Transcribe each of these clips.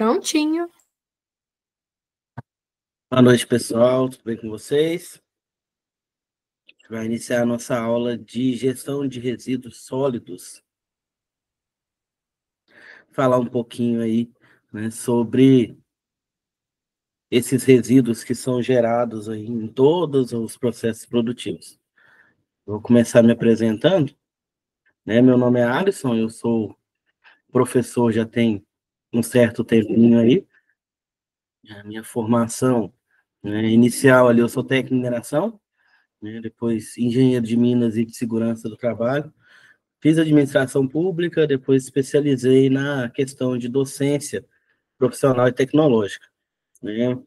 Prontinho. Boa noite, pessoal. Tudo bem com vocês? A gente vai iniciar a nossa aula de gestão de resíduos sólidos. Falar um pouquinho aí, né, sobre esses resíduos que são gerados aí em todos os processos produtivos. Vou começar me apresentando, né? Meu nome é Alisson, eu sou professor já tem um certo tempinho aí. A minha formação, né, inicial ali, eu sou técnico em mineração, né, depois engenheiro de Minas e de segurança do trabalho. Fiz administração pública, depois especializei na questão de docência profissional e tecnológica, né?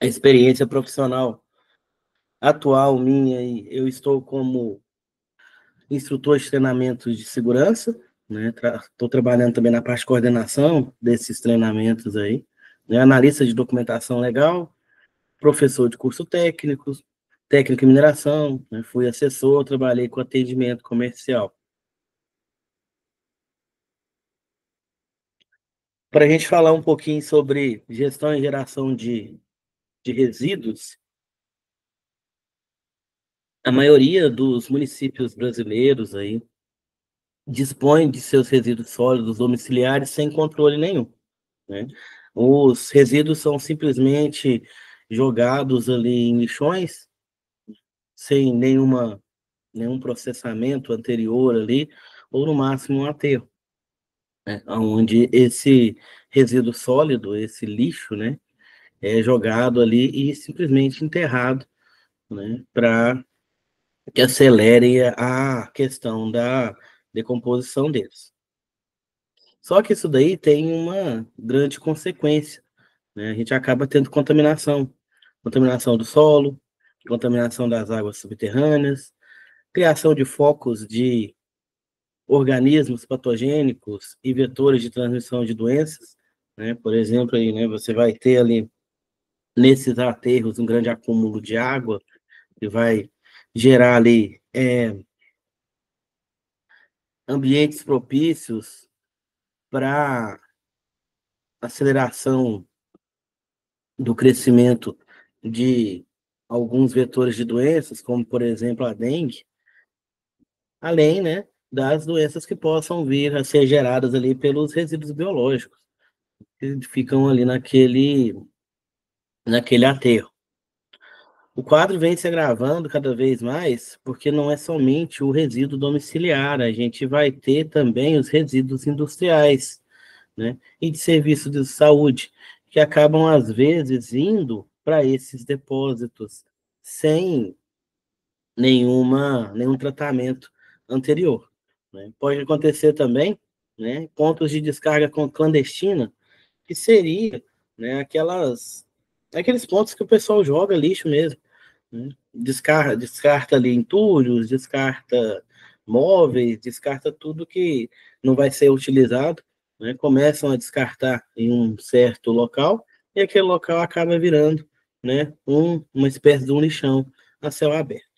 A experiência profissional atual minha, eu estou como instrutor de treinamentos de segurança, né? Estou trabalhando também na parte de coordenação desses treinamentos aí, né? Analista de documentação legal, professor de curso técnico, técnico em mineração, né? Fui assessor, trabalhei com atendimento comercial. Para a gente falar um pouquinho sobre gestão e geração de resíduos, a maioria dos municípios brasileiros aí dispõe de seus resíduos sólidos domiciliares sem controle nenhum, né? Os resíduos são simplesmente jogados ali em lixões, sem nenhum processamento anterior ali, ou no máximo um aterro, né? Onde esse resíduo sólido, esse lixo, né, é jogado ali e simplesmente enterrado, né, para que acelere a questão da decomposição deles. Só que isso daí tem uma grande consequência, né? A gente acaba tendo contaminação do solo, contaminação das águas subterrâneas, criação de focos de organismos patogênicos e vetores de transmissão de doenças, né? Por exemplo, aí, né, você vai ter ali nesses aterros um grande acúmulo de água que vai gerar ali ambientes propícios para aceleração do crescimento de alguns vetores de doenças, como, por exemplo, a dengue, além, né, das doenças que possam vir a ser geradas ali pelos resíduos biológicos, que ficam ali naquele aterro. O quadro vem se agravando cada vez mais, porque não é somente o resíduo domiciliar, a gente vai ter também os resíduos industriais, né, e de serviços de saúde, que acabam, às vezes, indo para esses depósitos sem nenhum tratamento anterior, né? Pode acontecer também, né, pontos de descarga clandestina, que seria, né, aqueles pontos que o pessoal joga lixo mesmo, né? Descarta ali entulhos, descarta móveis, descarta tudo que não vai ser utilizado, né? Começam a descartar em um certo local e aquele local acaba virando, né, uma espécie de um lixão a céu aberto.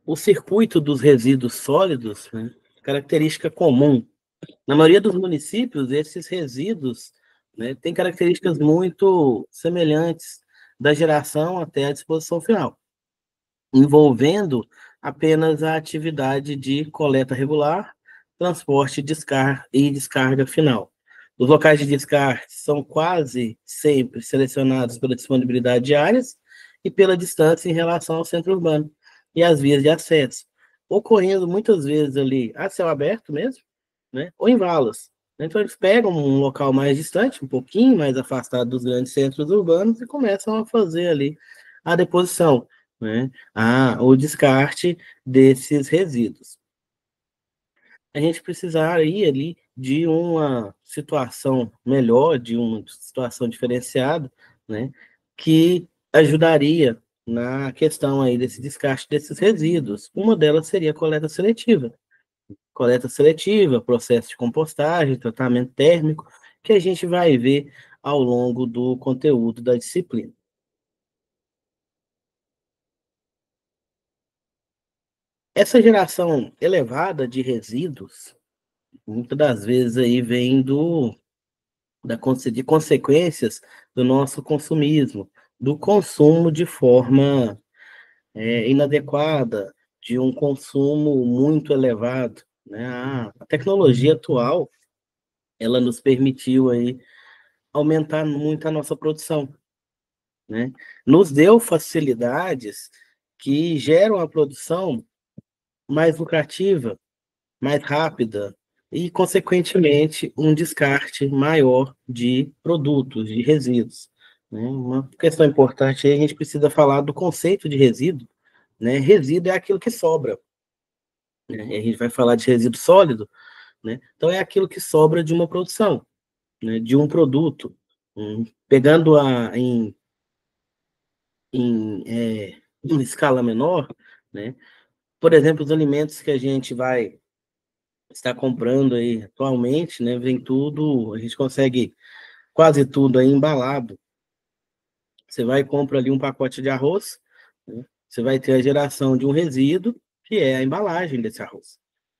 O circuito dos resíduos sólidos, né, característica comum. Na maioria dos municípios, esses resíduos, né, têm características muito semelhantes da geração até a disposição final, envolvendo apenas a atividade de coleta regular, transporte e descarga final. Os locais de descarte são quase sempre selecionados pela disponibilidade de áreas e pela distância em relação ao centro urbano e as vias de acesso, ocorrendo muitas vezes ali a céu aberto mesmo, né, ou em valas. Então, eles pegam um local mais distante, um pouquinho mais afastado dos grandes centros urbanos, e começam a fazer ali a deposição, né, o descarte desses resíduos. A gente precisaria ali de uma situação melhor, de uma situação diferenciada, né, que ajudaria na questão aí desse descarte desses resíduos. Uma delas seria a coleta seletiva, processo de compostagem, tratamento térmico, que a gente vai ver ao longo do conteúdo da disciplina. Essa geração elevada de resíduos, muitas das vezes aí vem de consequências do nosso consumismo, do consumo de forma inadequada, de um consumo muito elevado, né? A tecnologia atual, ela nos permitiu aí aumentar muito a nossa produção, né? Nos deu facilidades que geram a produção mais lucrativa, mais rápida e, consequentemente, um descarte maior de produtos, de resíduos, né? Uma questão importante aí, a gente precisa falar do conceito de resíduo, né? Resíduo é aquilo que sobra, né? A gente vai falar de resíduo sólido, né? Então é aquilo que sobra de uma produção, né? De um produto. Pegando em escala menor, né? Por exemplo, os alimentos que a gente vai estar comprando aí atualmente, né? Vem tudo, a gente consegue quase tudo aí embalado. Você vai e compra ali um pacote de arroz, né? Você vai ter a geração de um resíduo, que é a embalagem desse arroz,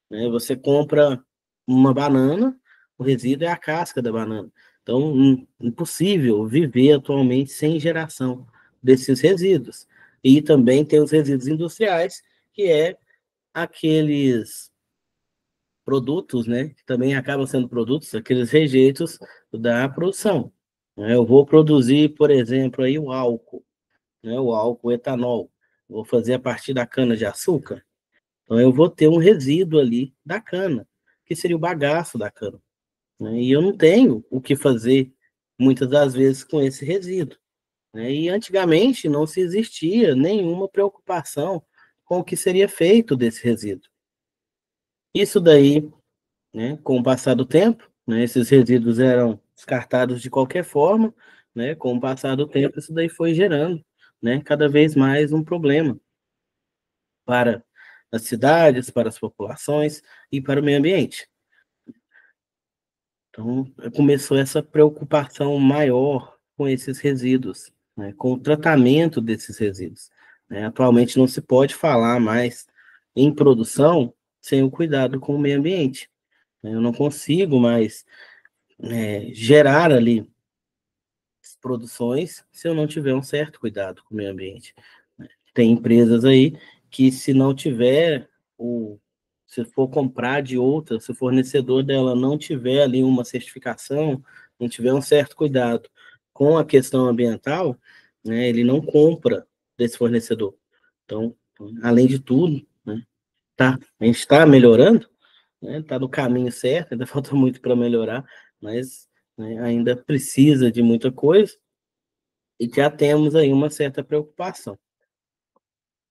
né? Você compra uma banana, o resíduo é a casca da banana. Então, impossível viver atualmente sem geração desses resíduos. E também tem os resíduos industriais, que é aqueles produtos, né, que também acabam sendo produtos, aqueles rejeitos da produção, né? Eu vou produzir, por exemplo, aí o álcool, né, o álcool, o etanol, vou fazer a partir da cana de açúcar, então eu vou ter um resíduo ali da cana, que seria o bagaço da cana, né? E eu não tenho o que fazer muitas das vezes com esse resíduo, né? E antigamente não se existia nenhuma preocupação com o que seria feito desse resíduo. Isso daí, né, com o passar do tempo, né, esses resíduos eram descartados de qualquer forma, né, com o passar do tempo isso daí foi gerando, né, cada vez mais um problema para as cidades, para as populações e para o meio ambiente. Então, começou essa preocupação maior com esses resíduos, né, com o tratamento desses resíduos, né. Atualmente não se pode falar mais em produção sem o cuidado com o meio ambiente, né. Eu não consigo mais gerar ali produções se eu não tiver um certo cuidado com o meio ambiente, né. Tem empresas aí que se não tiver se for comprar de outra, se o fornecedor dela não tiver ali uma certificação, não tiver um certo cuidado com a questão ambiental, né, ele não compra desse fornecedor. Então, além de tudo, né, a gente está melhorando, né, tá no caminho certo, ainda falta muito para melhorar, mas, né, ainda precisa de muita coisa e já temos aí uma certa preocupação.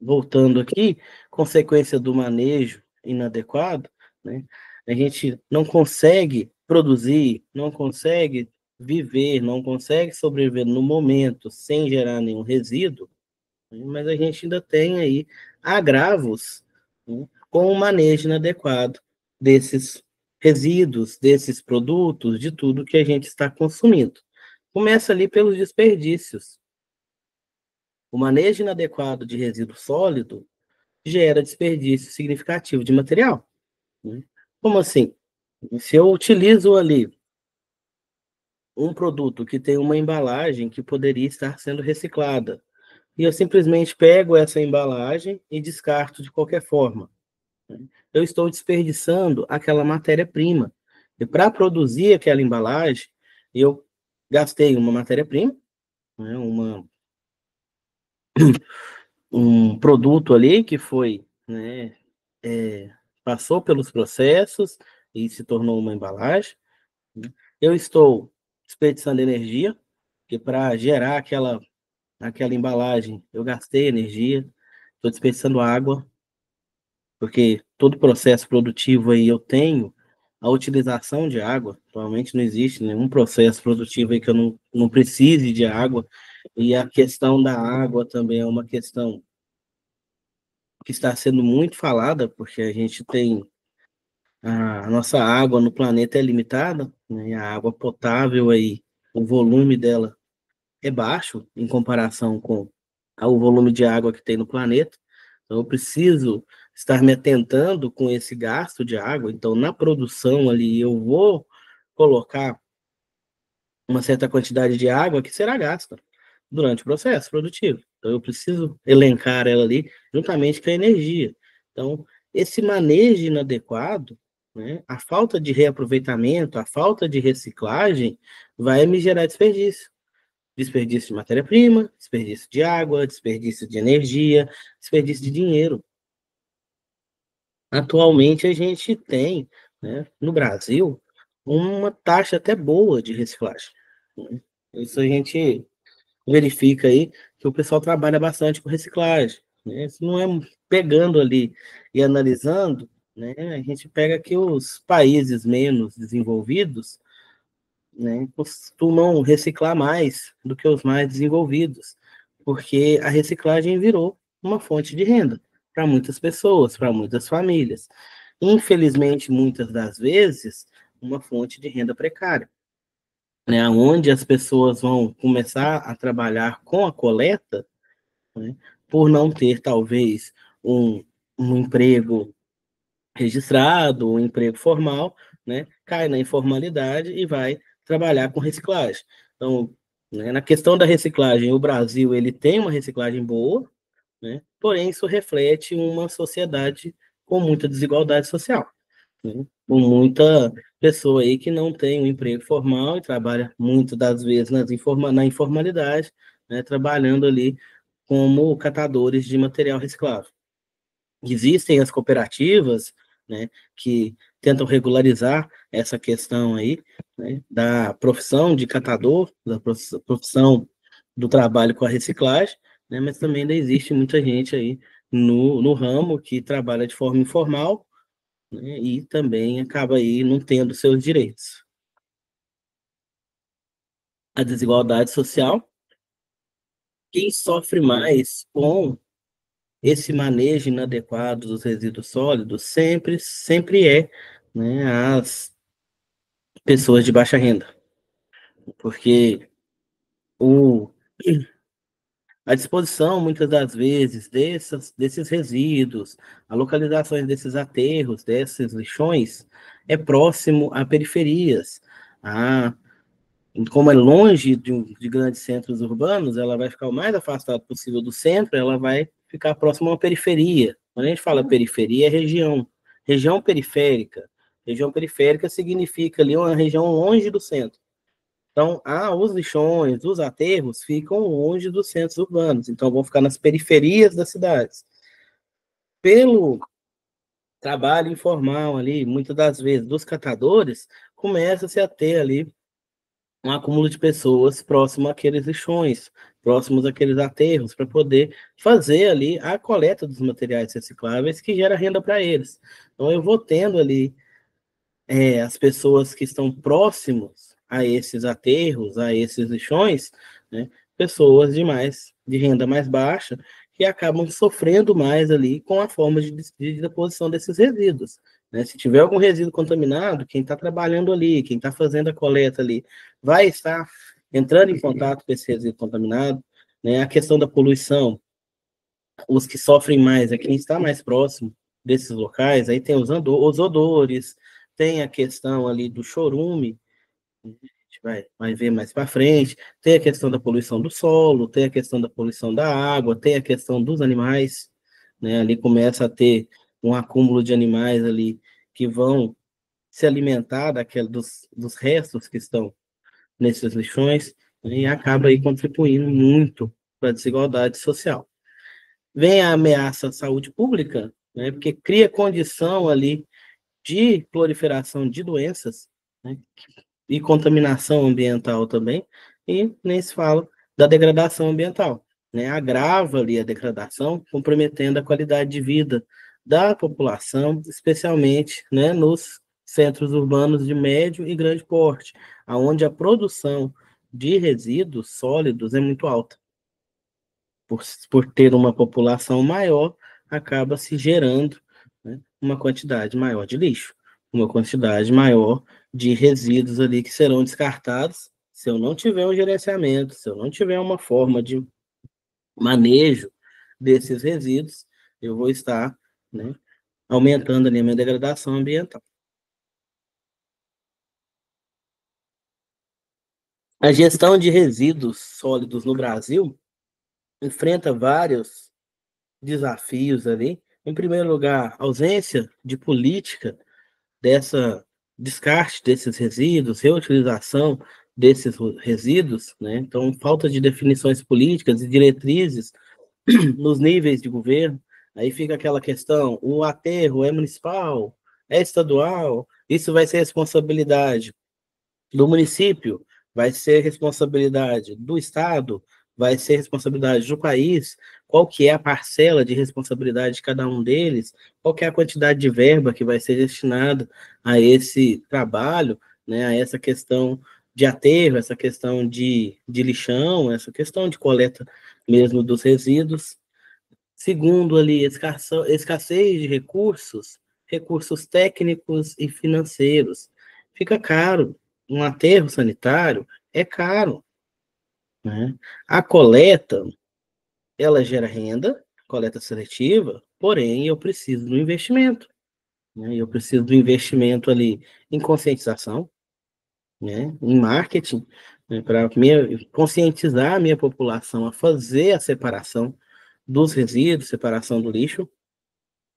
Voltando aqui, consequência do manejo inadequado, né, a gente não consegue produzir, não consegue viver, não consegue sobreviver no momento sem gerar nenhum resíduo, né, mas a gente ainda tem aí agravos, né, com o manejo inadequado desses resíduos, desses produtos, de tudo que a gente está consumindo. Começa ali pelos desperdícios. O manejo inadequado de resíduo sólido gera desperdício significativo de material, né? Como assim? Se eu utilizo ali um produto que tem uma embalagem que poderia estar sendo reciclada, e eu simplesmente pego essa embalagem e descarto de qualquer forma, né, eu estou desperdiçando aquela matéria-prima. E para produzir aquela embalagem, eu gastei uma matéria-prima, né, um produto ali que foi, né, passou pelos processos e se tornou uma embalagem, né. Eu estou desperdiçando energia, porque para gerar aquela embalagem eu gastei energia, estou desperdiçando água, porque todo processo produtivo aí eu tenho a utilização de água. Atualmente não existe nenhum processo produtivo aí que eu não precise de água, e a questão da água também é uma questão que está sendo muito falada, porque a gente tem a nossa água no planeta é limitada, né? A água potável aí, o volume dela é baixo em comparação com o volume de água que tem no planeta. Então eu preciso estar me atentando com esse gasto de água. Então, na produção ali, eu vou colocar uma certa quantidade de água que será gasta durante o processo produtivo. Então, eu preciso elencar ela ali juntamente com a energia. Então, esse manejo inadequado, né, a falta de reaproveitamento, a falta de reciclagem, vai me gerar desperdício. Desperdício de matéria-prima, desperdício de água, desperdício de energia, desperdício de dinheiro. Atualmente, a gente tem, né, no Brasil, uma taxa até boa de reciclagem, né? Isso a gente verifica aí que o pessoal trabalha bastante com reciclagem, né? Isso não é pegando ali e analisando, né? A gente pega que os países menos desenvolvidos, né, costumam reciclar mais do que os mais desenvolvidos, porque a reciclagem virou uma fonte de renda para muitas pessoas, para muitas famílias. Infelizmente, muitas das vezes, uma fonte de renda precária, né, onde as pessoas vão começar a trabalhar com a coleta, né, por não ter, talvez, um emprego registrado, um emprego formal, né, cai na informalidade e vai trabalhar com reciclagem. Então, né, na questão da reciclagem, o Brasil ele tem uma reciclagem boa, né, porém isso reflete uma sociedade com muita desigualdade social, né, com muita pessoa aí que não tem um emprego formal e trabalha muitas das vezes na informalidade, né, trabalhando ali como catadores de material reciclável. Existem as cooperativas, né, que tentam regularizar essa questão aí, né, da profissão de catador, da profissão do trabalho com a reciclagem, né, mas também ainda existe muita gente aí no ramo que trabalha de forma informal, né, e também acaba aí não tendo seus direitos. A desigualdade social, quem sofre mais com esse manejo inadequado dos resíduos sólidos sempre é, né, as pessoas de baixa renda, porque o, a disposição, muitas das vezes, desses resíduos, a localização desses aterros, desses lixões, é próximo a periferias, a como é longe de grandes centros urbanos, ela vai ficar o mais afastada possível do centro, ela vai ficar próxima a uma periferia. Quando a gente fala periferia, é região. Região periférica. Região periférica significa ali uma região longe do centro. Então, os lixões, os aterros ficam longe dos centros urbanos, então vão ficar nas periferias das cidades. Pelo trabalho informal ali, muitas das vezes, dos catadores, começa-se a ter ali um acúmulo de pessoas próximo àqueles lixões, próximos àqueles aterros, para poder fazer ali a coleta dos materiais recicláveis que gera renda para eles. Então, eu vou tendo ali as pessoas que estão próximos a esses aterros, a esses lixões, né, pessoas de renda mais baixa, que acabam sofrendo mais ali com a forma de deposição desses resíduos. Né? Se tiver algum resíduo contaminado, quem está trabalhando ali, quem está fazendo a coleta ali, vai estar entrando em contato com esse resíduo contaminado. Né? A questão da poluição, os que sofrem mais é quem está mais próximo desses locais, aí tem os odores, tem a questão ali do chorume, a gente vai ver mais para frente, tem a questão da poluição do solo, tem a questão da poluição da água, tem a questão dos animais, né? Ali começa a ter um acúmulo de animais ali que vão se alimentar dos restos que estão nesses lixões, né? E acaba aí contribuindo muito para a desigualdade social. Vem a ameaça à saúde pública, né? Porque cria condição ali de proliferação de doenças, né, e contaminação ambiental também, e nem se fala da degradação ambiental, né, agrava ali a degradação, comprometendo a qualidade de vida da população, especialmente, né, nos centros urbanos de médio e grande porte, aonde a produção de resíduos sólidos é muito alta. Por ter uma população maior, acaba se gerando, né, uma quantidade maior de lixo, uma quantidade maior de resíduos ali que serão descartados se eu não tiver um gerenciamento, se eu não tiver uma forma de manejo desses resíduos, eu vou estar, né, aumentando ali a minha degradação ambiental. A gestão de resíduos sólidos no Brasil enfrenta vários desafios ali. Em primeiro lugar, ausência de política dessa descarte desses resíduos, reutilização desses resíduos, né? Então, falta de definições políticas e diretrizes nos níveis de governo. Aí fica aquela questão: o aterro é municipal, é estadual, isso vai ser responsabilidade do município, vai ser responsabilidade do estado, vai ser responsabilidade do país, qual que é a parcela de responsabilidade de cada um deles, qual que é a quantidade de verba que vai ser destinada a esse trabalho, né, a essa questão de aterro, essa questão de lixão, essa questão de coleta mesmo dos resíduos. Segundo ali, escassez de recursos, recursos técnicos e financeiros. Fica caro. Um aterro sanitário é caro, né? A coleta, ela gera renda, coleta seletiva, porém eu preciso do investimento, né? Eu preciso do investimento ali em conscientização, né? Em marketing, né? Para conscientizar a minha população a fazer a separação dos resíduos, separação do lixo.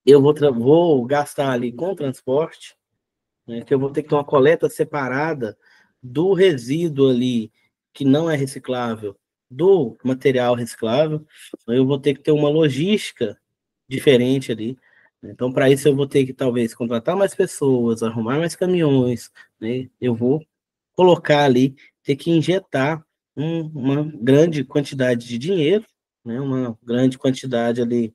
Eu vou gastar ali com transporte, né, que eu vou ter que ter uma coleta separada do resíduo ali que não é reciclável, do material reciclável. Então, eu vou ter que ter uma logística diferente ali. Então, para isso, eu vou ter que talvez contratar mais pessoas, arrumar mais caminhões, né? Eu vou colocar ali, ter que injetar uma grande quantidade de dinheiro, né? Uma grande quantidade ali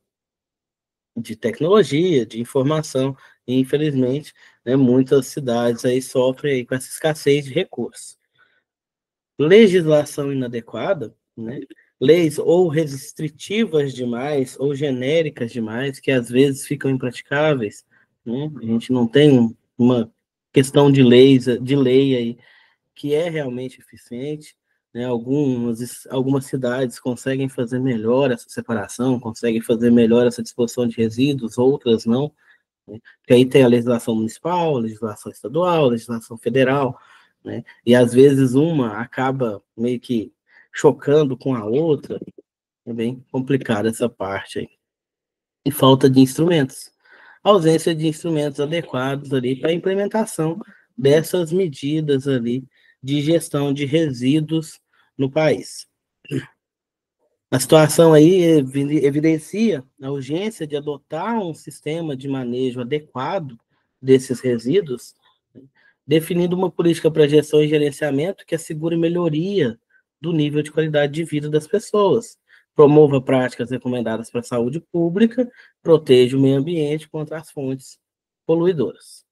de tecnologia, de informação, e infelizmente, né, muitas cidades aí sofrem aí com essa escassez de recursos. Legislação inadequada, né, leis ou restritivas demais, ou genéricas demais, que às vezes ficam impraticáveis, né, a gente não tem uma questão de lei aí que é realmente eficiente, né? Algumas cidades conseguem fazer melhor essa separação, conseguem fazer melhor essa disposição de resíduos, outras não, né? Porque aí tem a legislação municipal, a legislação estadual, a legislação federal, né? E às vezes uma acaba meio que chocando com a outra, é bem complicada essa parte aí. E falta de instrumentos. Ausência de instrumentos adequados ali para a implementação dessas medidas ali de gestão de resíduos no país. A situação aí evidencia a urgência de adotar um sistema de manejo adequado desses resíduos, definindo uma política para gestão e gerenciamento que assegure melhoria do nível de qualidade de vida das pessoas, promova práticas recomendadas para a saúde pública, proteja o meio ambiente contra as fontes poluidoras.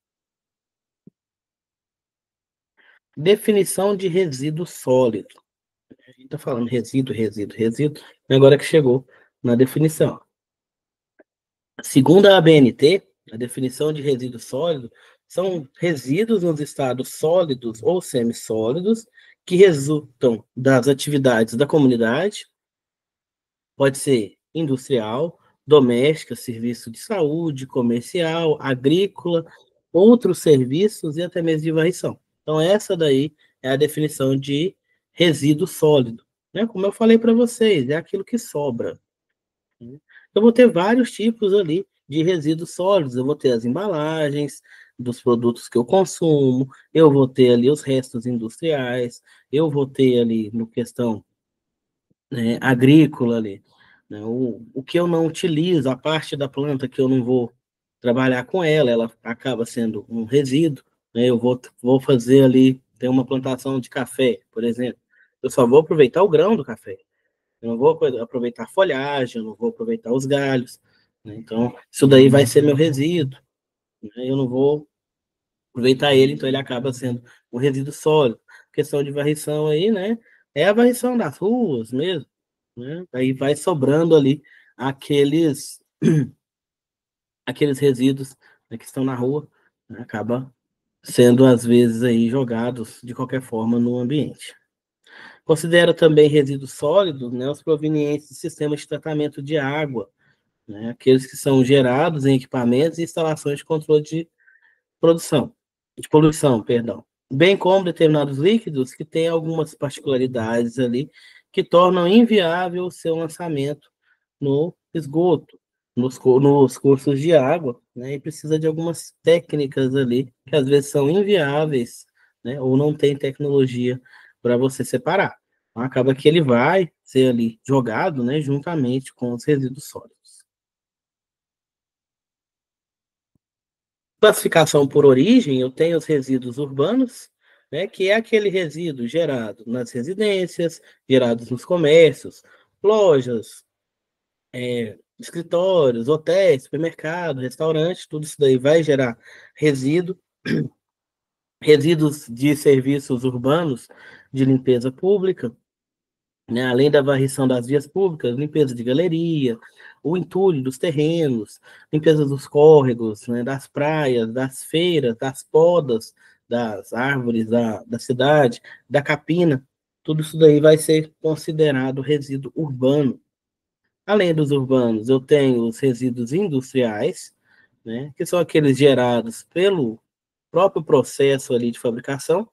Definição de resíduo sólido. A gente está falando resíduo, agora que chegou na definição. Segundo a ABNT, a definição de resíduo sólido são resíduos nos estados sólidos ou semissólidos que resultam das atividades da comunidade, pode ser industrial, doméstica, serviço de saúde, comercial, agrícola, outros serviços e até mesmo de varrição. Então, essa daí é a definição de resíduo sólido, né? Como eu falei para vocês, é aquilo que sobra. Eu vou ter vários tipos ali de resíduos sólidos. Eu vou ter as embalagens dos produtos que eu consumo, eu vou ter ali os restos industriais, eu vou ter ali no questão, né, agrícola ali, né, o que eu não utilizo, a parte da planta que eu não vou trabalhar com ela, ela acaba sendo um resíduo, né, vou fazer ali, tem uma plantação de café, por exemplo, eu só vou aproveitar o grão do café. Eu não vou aproveitar a folhagem, eu não vou aproveitar os galhos, né? Então, isso daí vai ser meu resíduo, né? Eu não vou aproveitar ele, então ele acaba sendo um resíduo sólido. Questão de varrição aí, né? É a varrição das ruas mesmo, né? Aí vai sobrando ali aqueles, aqueles resíduos, né, que estão na rua, né? Acaba sendo, às vezes, aí jogados de qualquer forma no ambiente. Considera também resíduos sólidos, né, os provenientes de sistemas de tratamento de água, né? Aqueles que são gerados em equipamentos e instalações de controle produção, de poluição, perdão, bem como determinados líquidos que têm algumas particularidades ali que tornam inviável o seu lançamento no esgoto, nos cursos de água, né? E precisa de algumas técnicas ali que às vezes são inviáveis, né? Ou não tem tecnologia para você separar. Então, acaba que ele vai ser ali jogado, né? Juntamente com os resíduos sólidos. Classificação por origem, eu tenho os resíduos urbanos, né, que é aquele resíduo gerado nas residências, gerados nos comércios, lojas, escritórios, hotéis, supermercado, restaurantes, tudo isso daí vai gerar resíduo, resíduos de serviços urbanos de limpeza pública, né, além da varrição das vias públicas, limpeza de galeria, o entulho dos terrenos, limpeza dos córregos, né, das praias, das feiras, das podas, das árvores da cidade, da capina, tudo isso daí vai ser considerado resíduo urbano. Além dos urbanos, eu tenho os resíduos industriais, né, que são aqueles gerados pelo próprio processo ali de fabricação,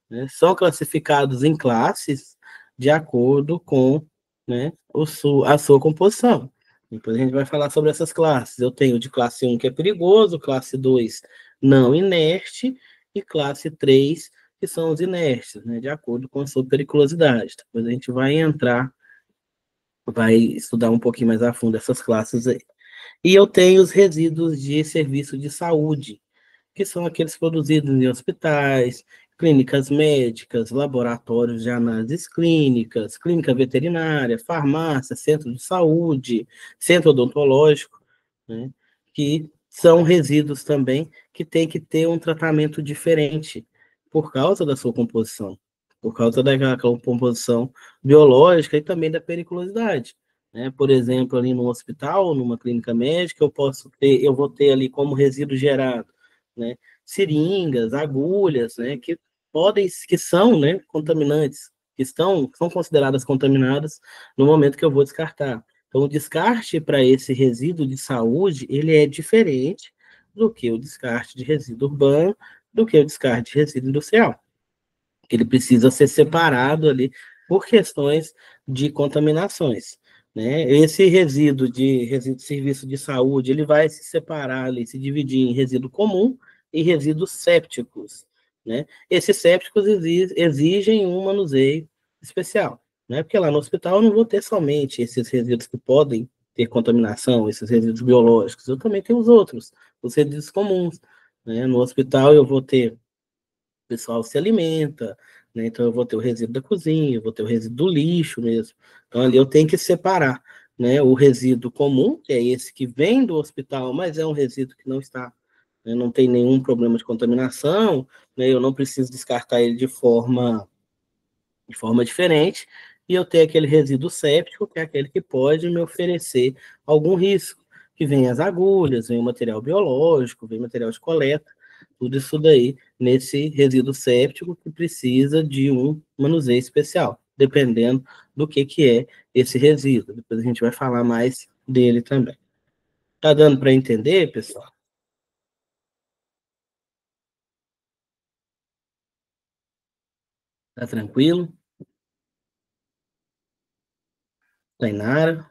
né, são classificados em classes de acordo com, né, a sua composição. Depois a gente vai falar sobre essas classes. Eu tenho de classe 1 que é perigoso, classe 2 não inerte e classe 3 que são os inertes, né, de acordo com a sua periculosidade. Depois a gente vai entrar, vai estudar um pouquinho mais a fundo essas classes aí. E eu tenho os resíduos de serviço de saúde, que são aqueles produzidos em hospitais, clínicas médicas, laboratórios de análises clínicas, clínica veterinária, farmácia, centro de saúde, centro odontológico, né? Que são resíduos também que têm que ter um tratamento diferente por causa da sua composição, por causa da composição biológica e também da periculosidade. Né? Por exemplo, ali no hospital, numa clínica médica, eu vou ter ali como resíduo gerado, né, seringas, agulhas, né, que são, né, contaminantes, são consideradas contaminadas no momento que eu vou descartar. Então, o descarte para esse resíduo de saúde, ele é diferente do que o descarte de resíduo urbano, do que o descarte de resíduo industrial. Ele precisa ser separado ali por questões de contaminações. Né? Esse resíduo de serviço de saúde, ele vai se separar ali, se dividir em resíduo comum e resíduos sépticos. Né? Esses sépticos exigem um manuseio especial, né? Porque lá no hospital eu não vou ter somente esses resíduos que podem ter contaminação, esses resíduos biológicos, eu também tenho os outros, os resíduos comuns. Né? No hospital eu vou ter pessoal se alimenta, né? Então eu vou ter o resíduo da cozinha, eu vou ter o resíduo do lixo mesmo. Então ali eu tenho que separar, né? O resíduo comum, que é esse que vem do hospital, mas é um resíduo que não está, né? Não tem nenhum problema de contaminação, né? Eu não preciso descartar ele de forma diferente, e eu tenho aquele resíduo séptico, que é aquele que pode me oferecer algum risco, que vem as agulhas, vem o material biológico, vem material de coleta, tudo isso daí nesse resíduo séptico que precisa de um manuseio especial, dependendo do que é esse resíduo. Depois a gente vai falar mais dele também. Tá dando para entender, pessoal? Tá tranquilo? Tainara?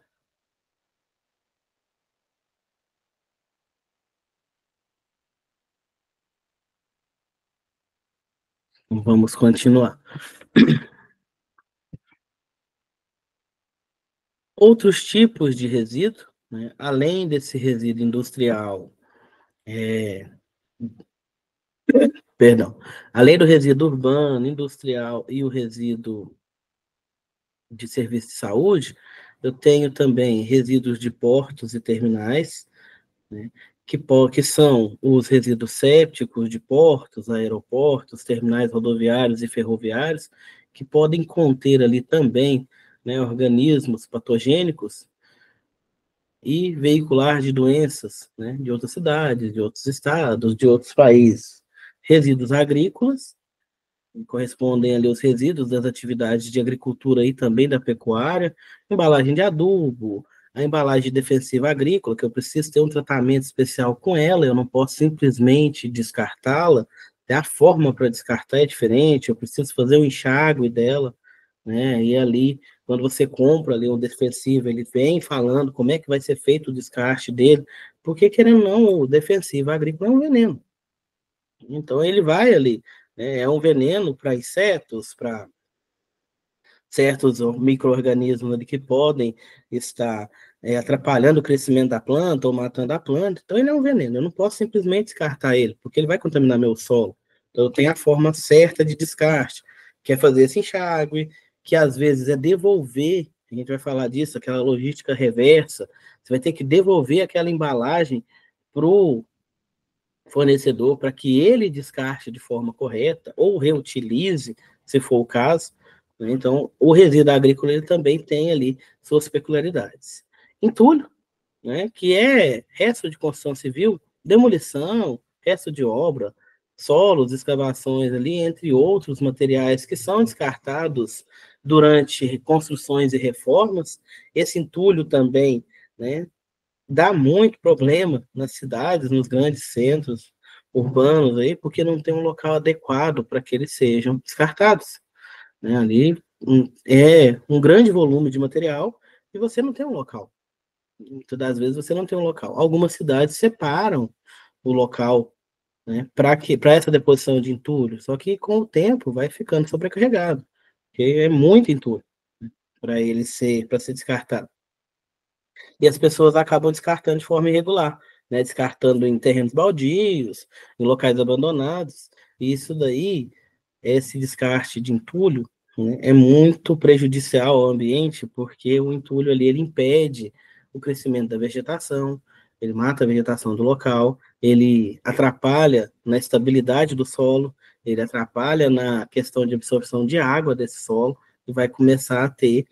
Vamos continuar. Outros tipos de resíduo, né, além desse resíduo industrial, perdão, além do resíduo urbano, industrial e o resíduo de serviço de saúde, eu tenho também resíduos de portos e terminais, né, que são os resíduos sépticos de portos, aeroportos, terminais rodoviários e ferroviários, que podem conter ali também, né, organismos patogênicos e veicular de doenças, né, de outras cidades, de outros estados, de outros países. Resíduos agrícolas, que correspondem ali aos resíduos das atividades de agricultura e também da pecuária, embalagem de adubo, a embalagem defensiva agrícola, que eu preciso ter um tratamento especial com ela, eu não posso simplesmente descartá-la, a forma para descartar é diferente, eu preciso fazer o enxágue dela, né? E ali, quando você compra ali um defensivo, ele vem falando como é que vai ser feito o descarte dele, porque, querendo ou não, o defensivo agrícola é um veneno. Então, ele vai ali, né? É um veneno para insetos, para certos micro-organismos ali que podem estar atrapalhando o crescimento da planta ou matando a planta. Então, ele é um veneno. Eu não posso simplesmente descartar ele, porque ele vai contaminar meu solo. Então, eu tenho a forma certa de descarte, que é fazer esse enxágue, que às vezes é devolver, a gente vai falar disso, aquela logística reversa, você vai ter que devolver aquela embalagem para o fornecedor para que ele descarte de forma correta ou reutilize, se for o caso. Né? Então, o resíduo agrícola ele também tem ali suas peculiaridades. Entulho, né, que é resto de construção civil, demolição, resto de obra, solos, escavações ali, entre outros materiais que são descartados durante construções e reformas. Esse entulho também, né, dá muito problema nas cidades, nos grandes centros urbanos aí, porque não tem um local adequado para que eles sejam descartados. Né? Ali é um grande volume de material e você não tem um local. Muitas das vezes você não tem um local. Algumas cidades separam o local, né, para essa deposição de entulho, só que com o tempo vai ficando sobrecarregado, porque é muito entulho, né, para ser descartado. E as pessoas acabam descartando de forma irregular, né? Descartando em terrenos baldios, em locais abandonados. E isso daí, esse descarte de entulho, né, é muito prejudicial ao ambiente, porque o entulho ali ele impede o crescimento da vegetação, ele mata a vegetação do local, ele atrapalha na estabilidade do solo, ele atrapalha na questão de absorção de água desse solo e vai começar a ter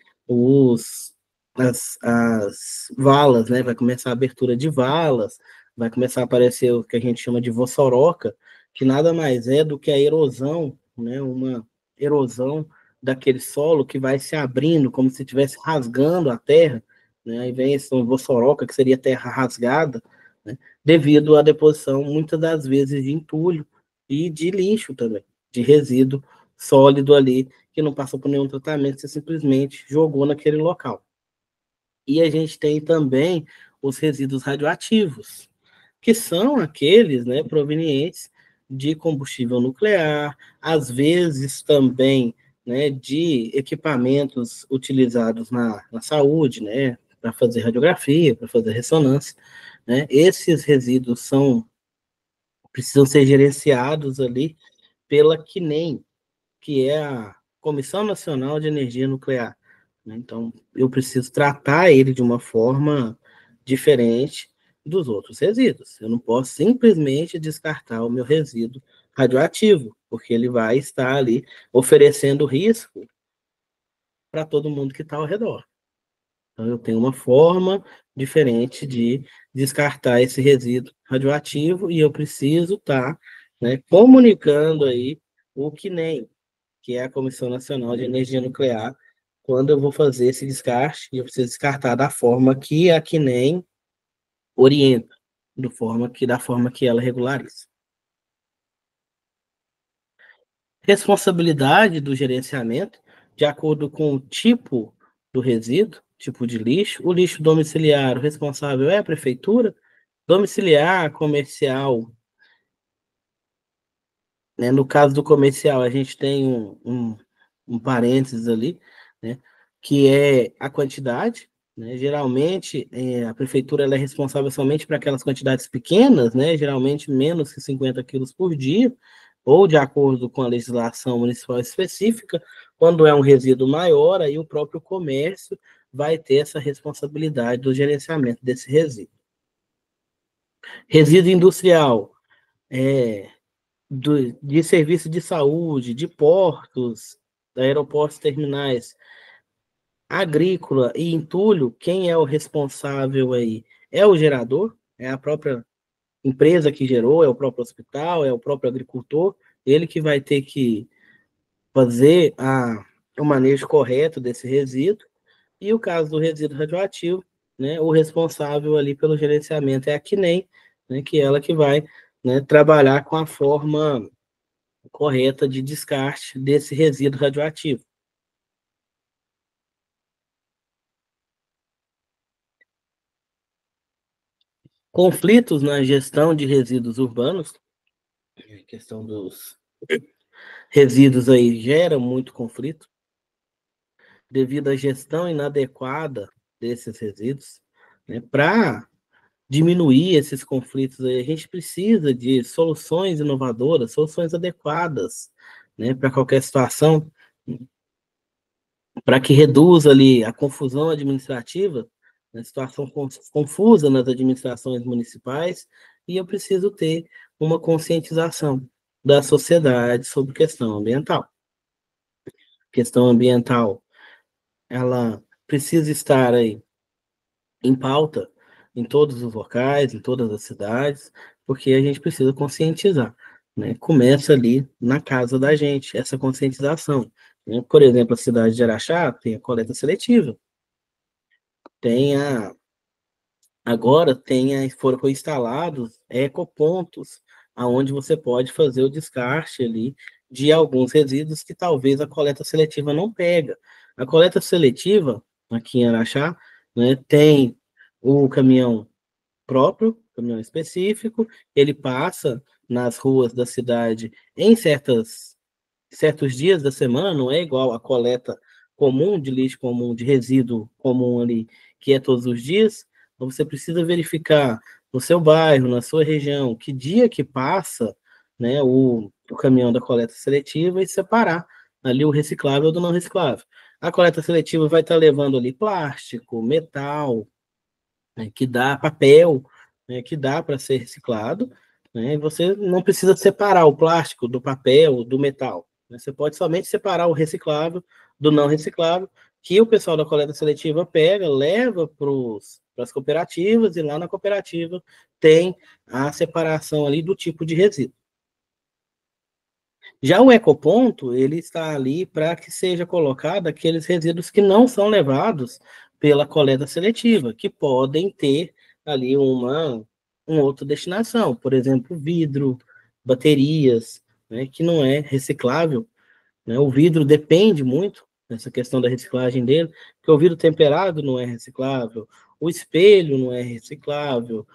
as valas, né? Vai começar a abertura de valas, vai começar a aparecer o que a gente chama de vossoroca, que nada mais é do que a erosão, né? Uma erosão daquele solo que vai se abrindo, como se estivesse rasgando a terra, né? Aí vem esse vossoroca, que seria terra rasgada, né? Devido à deposição, muitas das vezes, de entulho e de lixo também, de resíduo sólido ali, que não passou por nenhum tratamento, você simplesmente jogou naquele local. E a gente tem também os resíduos radioativos, que são aqueles, né, provenientes de combustível nuclear, às vezes também, né, de equipamentos utilizados na saúde, né, para fazer radiografia, para fazer ressonância, né. Esses resíduos precisam ser gerenciados ali pela CNEM, que é a Comissão Nacional de Energia Nuclear. Né? Então, eu preciso tratar ele de uma forma diferente dos outros resíduos. Eu não posso simplesmente descartar o meu resíduo radioativo, porque ele vai estar ali oferecendo risco para todo mundo que está ao redor. Então, eu tenho uma forma diferente de descartar esse resíduo radioativo e eu preciso estar, né, comunicando aí o CNEM, que é a Comissão Nacional de Energia Nuclear, quando eu vou fazer esse descarte, eu preciso descartar da forma que a CNEM orienta, da forma que ela regulariza. Responsabilidade do gerenciamento, de acordo com o tipo do resíduo, tipo de lixo. O lixo domiciliar, o responsável é a prefeitura. Domiciliar, comercial, né? No caso do comercial, a gente tem um parênteses ali, né? Que é a quantidade, né? Geralmente, a prefeitura ela é responsável somente para aquelas quantidades pequenas, né? Geralmente menos que 50 quilos por dia, ou de acordo com a legislação municipal específica. Quando é um resíduo maior, aí o próprio comércio vai ter essa responsabilidade do gerenciamento desse resíduo. Resíduo industrial, é, de serviço de saúde, de portos, aeroportos, terminais, agrícola e entulho, quem é o responsável aí? É o gerador? É a própria empresa que gerou? É o próprio hospital? É o próprio agricultor? Ele que vai ter que fazer o manejo correto desse resíduo. E o caso do resíduo radioativo, né, o responsável ali pelo gerenciamento é a CNEM, né, que é ela que vai, né, trabalhar com a forma correta de descarte desse resíduo radioativo. Conflitos na gestão de resíduos urbanos, a questão dos resíduos aí gera muito conflito, devido à gestão inadequada desses resíduos, né? Para diminuir esses conflitos aí, a gente precisa de soluções inovadoras, soluções adequadas, né, para qualquer situação, para que reduza ali a confusão administrativa, a situação confusa nas administrações municipais, e eu preciso ter uma conscientização da sociedade sobre questão ambiental. Questão ambiental, ela precisa estar aí em pauta em todos os locais, em todas as cidades, porque a gente precisa conscientizar, né? Começa ali na casa da gente, essa conscientização, né? Por exemplo, a cidade de Araxá tem a coleta seletiva, tem a agora foram instalados ecopontos, aonde você pode fazer o descarte ali de alguns resíduos que talvez a coleta seletiva não pega. A coleta seletiva, aqui em Araxá, né, tem o caminhão próprio, caminhão específico, ele passa nas ruas da cidade em certos dias da semana, não é igual a coleta comum de lixo comum, de resíduo comum ali, que é todos os dias. Então você precisa verificar no seu bairro, na sua região, que dia que passa, né, o caminhão da coleta seletiva e separar ali o reciclável do não reciclável. A coleta seletiva vai estar levando ali plástico, metal, né, que dá papel, né, que dá para ser reciclado, né, e você não precisa separar o plástico do papel, do metal, né, você pode somente separar o reciclável do não reciclável, que o pessoal da coleta seletiva pega, leva para as cooperativas, e lá na cooperativa tem a separação ali do tipo de resíduo. Já o ecoponto, ele está ali para que seja colocado aqueles resíduos que não são levados pela coleta seletiva, que podem ter ali uma outra destinação, por exemplo, vidro, baterias, né, que não é reciclável, né? O vidro depende muito dessa questão da reciclagem dele, porque o vidro temperado não é reciclável, o espelho não é reciclável,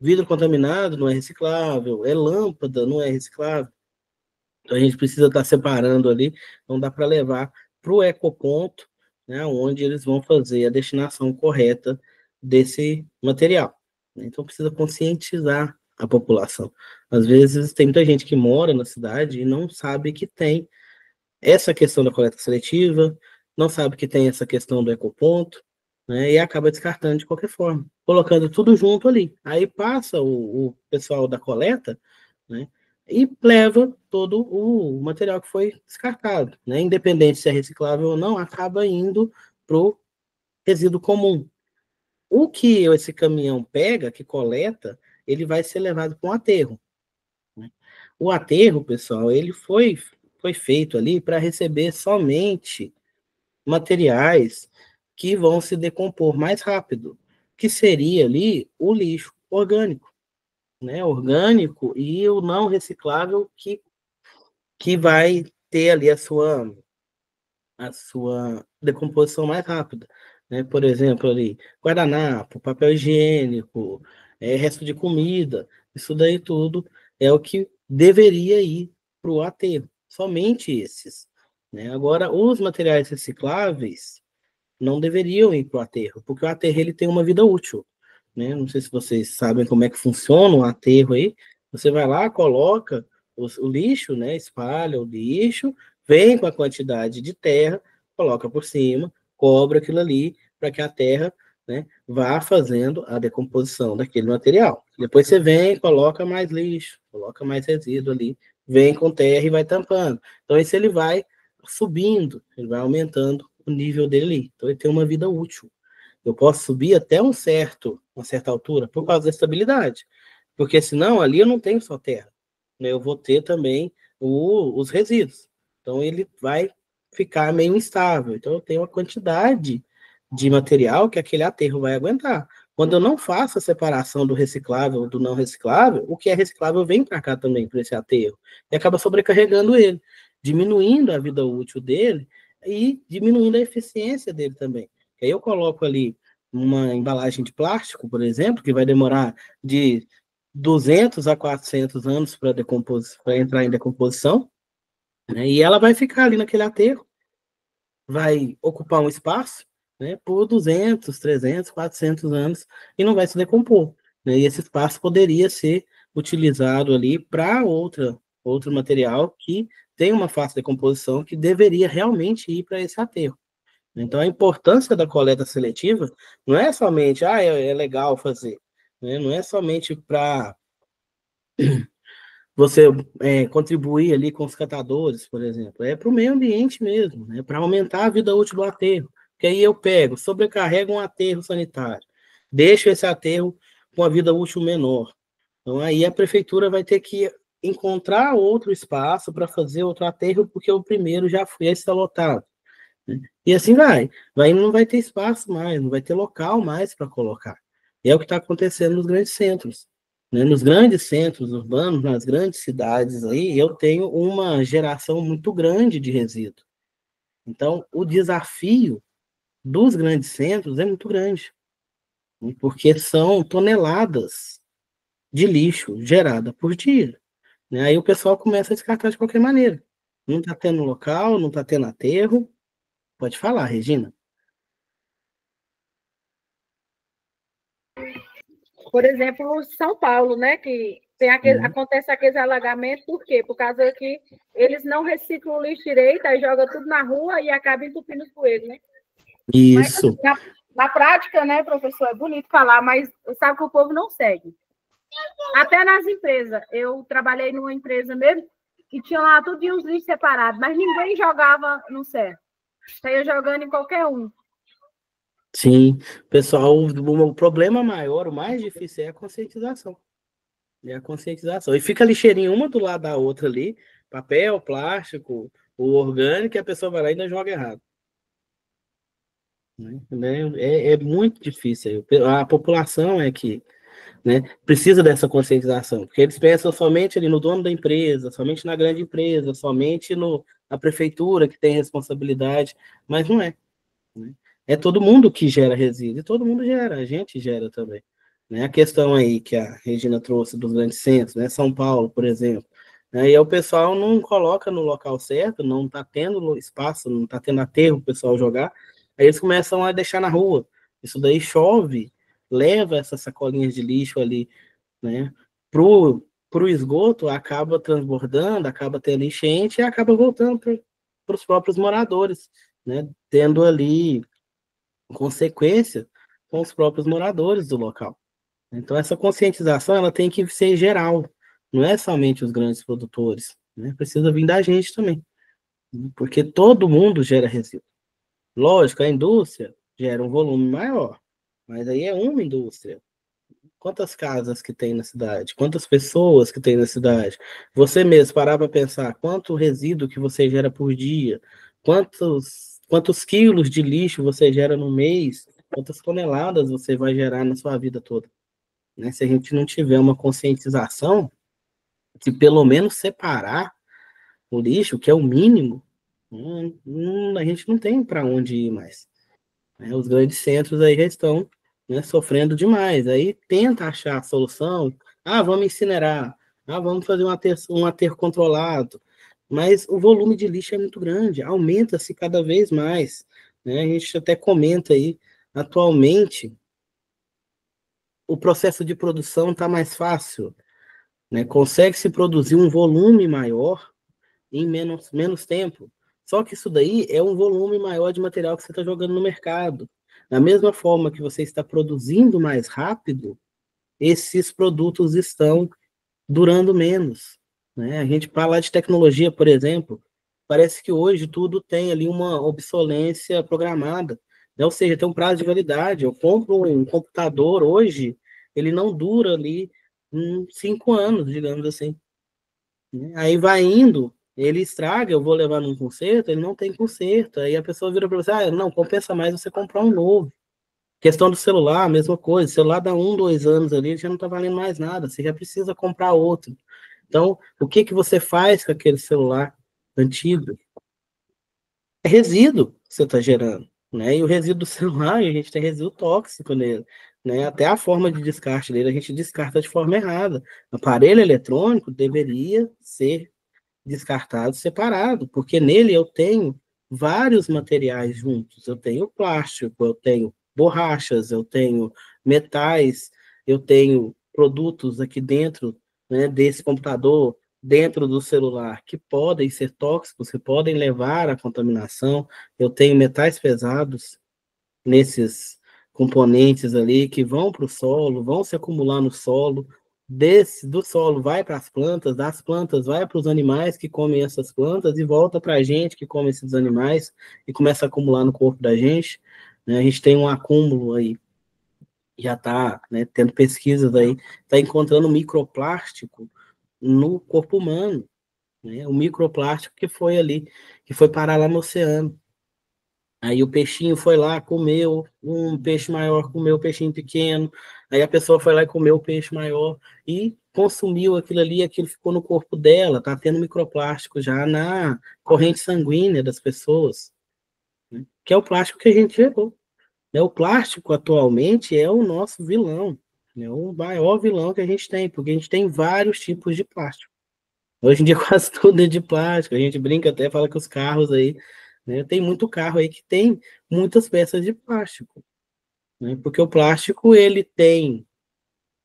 vidro contaminado não é reciclável, é lâmpada não é reciclável. Então a gente precisa estar separando ali, não dá para levar para o ecoponto, né, onde eles vão fazer a destinação correta desse material. Então precisa conscientizar a população. Às vezes tem muita gente que mora na cidade e não sabe que tem essa questão da coleta seletiva, não sabe que tem essa questão do ecoponto, né, e acaba descartando de qualquer forma, colocando tudo junto ali. Aí passa o pessoal da coleta, né, e leva todo o material que foi descartado, né, independente se é reciclável ou não, acaba indo para o resíduo comum. O que esse caminhão pega, que coleta, ele vai ser levado para um aterro, né? O aterro, pessoal, ele foi feito ali para receber somente materiais que vão se decompor mais rápido, que seria ali o lixo orgânico, né? Orgânico e o não reciclável que vai ter ali a sua decomposição mais rápida, né? Por exemplo, ali, guardanapo, papel higiênico, resto de comida, isso daí tudo é o que deveria ir para o aterro, somente esses, né? Agora, os materiais recicláveis não deveriam ir para o aterro, porque o aterro ele tem uma vida útil, né? Não sei se vocês sabem como é que funciona o aterro aí. Você vai lá, coloca o lixo, né? Espalha o lixo, vem com a quantidade de terra, coloca por cima, cobre aquilo ali para que a terra, né, vá fazendo a decomposição daquele material. Depois você vem, coloca mais lixo, coloca mais resíduo ali, vem com terra e vai tampando. Então, esse ele vai subindo, ele vai aumentando o nível dele. Então, ele tem uma vida útil. Eu posso subir até uma certa altura por causa da estabilidade, porque senão ali eu não tenho só terra, né? Eu vou ter também os resíduos. Então ele vai ficar meio instável. Então eu tenho uma quantidade de material que aquele aterro vai aguentar. Quando eu não faço a separação do reciclável do não reciclável, o que é reciclável vem para cá também, para esse aterro, e acaba sobrecarregando ele, diminuindo a vida útil dele e diminuindo a eficiência dele também. Aí eu coloco ali uma embalagem de plástico, por exemplo, que vai demorar de 200 a 400 anos para entrar em decomposição, né? E ela vai ficar ali naquele aterro, vai ocupar um espaço, né, por 200, 300, 400 anos e não vai se decompor, né? E esse espaço poderia ser utilizado ali para outro material que tem uma fácil decomposição que deveria realmente ir para esse aterro. Então, a importância da coleta seletiva não é somente, é legal fazer, né? Não é somente para você contribuir ali com os catadores, por exemplo, é para o meio ambiente mesmo, né? Para aumentar a vida útil do aterro. Que aí eu pego, sobrecarrego um aterro sanitário, deixo esse aterro com a vida útil menor. Então, aí a prefeitura vai ter que encontrar outro espaço para fazer outro aterro, porque o primeiro já foi lotado. Né? E assim não vai ter espaço mais, não vai ter local mais para colocar. E é o que está acontecendo nos grandes centros. Né? Nos grandes centros urbanos, nas grandes cidades aí, eu tenho uma geração muito grande de resíduo. Então, o desafio dos grandes centros é muito grande, né? Porque são toneladas de lixo gerada por dia. Né? Aí o pessoal começa a descartar de qualquer maneira. Não está tendo local, não está tendo aterro. Pode falar, Regina. Por exemplo, São Paulo, né, que acontece aqueles alagamentos, por quê? Por causa que eles não reciclam o lixo direito, aí joga tudo na rua e acaba entupindo os poeiros, né? Isso. Mas, na prática, né, professor, é bonito falar, mas sabe que o povo não segue. Até nas empresas. Eu trabalhei numa empresa mesmo e tinha lá tudo de uns lixos separados, mas ninguém jogava no certo. Saía jogando em qualquer um. Sim, pessoal, o problema maior, o mais difícil é a conscientização. É a conscientização. E fica lixeirinho uma do lado da outra ali, papel, plástico, o orgânico, e a pessoa vai lá e ainda joga errado. Né? É muito difícil. A população é que, né, precisa dessa conscientização, porque eles pensam somente ali no dono da empresa, somente na grande empresa, somente na prefeitura que tem responsabilidade, mas não é. Né? É todo mundo que gera resíduo, e todo mundo gera, a gente gera também. Né? A questão aí que a Regina trouxe dos grandes centros, né? São Paulo, por exemplo, né? E aí o pessoal não coloca no local certo, não está tendo espaço, não está tendo aterro o pessoal jogar, aí eles começam a deixar na rua. Isso daí chove, leva essas sacolinhas de lixo ali, né? Pro esgoto, acaba transbordando, acaba tendo enchente e acaba voltando para os próprios moradores, né? Tendo ali consequência com os próprios moradores do local. Então, essa conscientização ela tem que ser geral, não é somente os grandes produtores, né? Precisa vir da gente também, né? Porque todo mundo gera resíduo. Lógico, a indústria gera um volume maior, mas aí é uma indústria. Quantas casas que tem na cidade? Quantas pessoas que tem na cidade? Você mesmo parar para pensar quanto resíduo que você gera por dia, quantos quilos de lixo você gera no mês, quantas toneladas você vai gerar na sua vida toda. Né? Se a gente não tiver uma conscientização de pelo menos separar o lixo, que é o mínimo, a gente não tem para onde ir mais. Né? Os grandes centros aí já estão, né, sofrendo demais. Aí tenta achar a solução. Vamos incinerar. Vamos fazer um aterro controlado. Mas o volume de lixo é muito grande, aumenta-se cada vez mais. Né? A gente até comenta aí, atualmente, o processo de produção está mais fácil. Né? Consegue-se produzir um volume maior em menos tempo. Só que isso daí é um volume maior de material que você está jogando no mercado. Da mesma forma que você está produzindo mais rápido, esses produtos estão durando menos. Né? A gente fala de tecnologia, por exemplo, parece que hoje tudo tem ali uma obsolescência programada. Né? Ou seja, tem um prazo de validade. Eu compro um computador hoje, ele não dura ali 5 anos, digamos assim. Aí vai indo, Ele estraga, eu vou levar num conserto, ele não tem conserto. Aí a pessoa vira para você, não, compensa mais você comprar um novo. Questão do celular, a mesma coisa. O celular dá 1, 2 anos ali, ele já não está valendo mais nada. Você já precisa comprar outro. Então, o que que você faz com aquele celular antigo? É resíduo que você está gerando, né? E o resíduo do celular, a gente tem resíduo tóxico nele, né? Até a forma de descarte dele, a gente descarta de forma errada. O aparelho eletrônico deveria ser descartado separado, porque nele eu tenho vários materiais juntos. Eu tenho plástico, eu tenho borrachas, eu tenho metais, eu tenho produtos aqui dentro, né, desse computador, dentro do celular, que podem ser tóxicos, que podem levar à contaminação. Eu tenho metais pesados nesses componentes ali que vão para o solo, vão se acumular no solo, do solo vai para as plantas, das plantas vai para os animais que comem essas plantas e volta para a gente que come esses animais e começa a acumular no corpo da gente, né? A gente tem um acúmulo aí, já está, né, tendo pesquisas aí, está encontrando microplástico no corpo humano, né? O microplástico que foi ali, que foi parar lá no oceano. Aí o peixinho foi lá, comeu, um peixe maior comeu o peixinho pequeno, aí a pessoa foi lá e comeu o peixe maior e consumiu aquilo ali, aquilo ficou no corpo dela, tá tendo microplástico já na corrente sanguínea das pessoas, né? Que é o plástico que a gente gerou. Né? O plástico atualmente é o nosso vilão, é o maior vilão que a gente tem, porque a gente tem vários tipos de plástico. Hoje em dia quase tudo é de plástico. A gente brinca até, fala que os carros aí, né, tem muito carro aí que tem muitas peças de plástico, né? Porque o plástico, ele tem,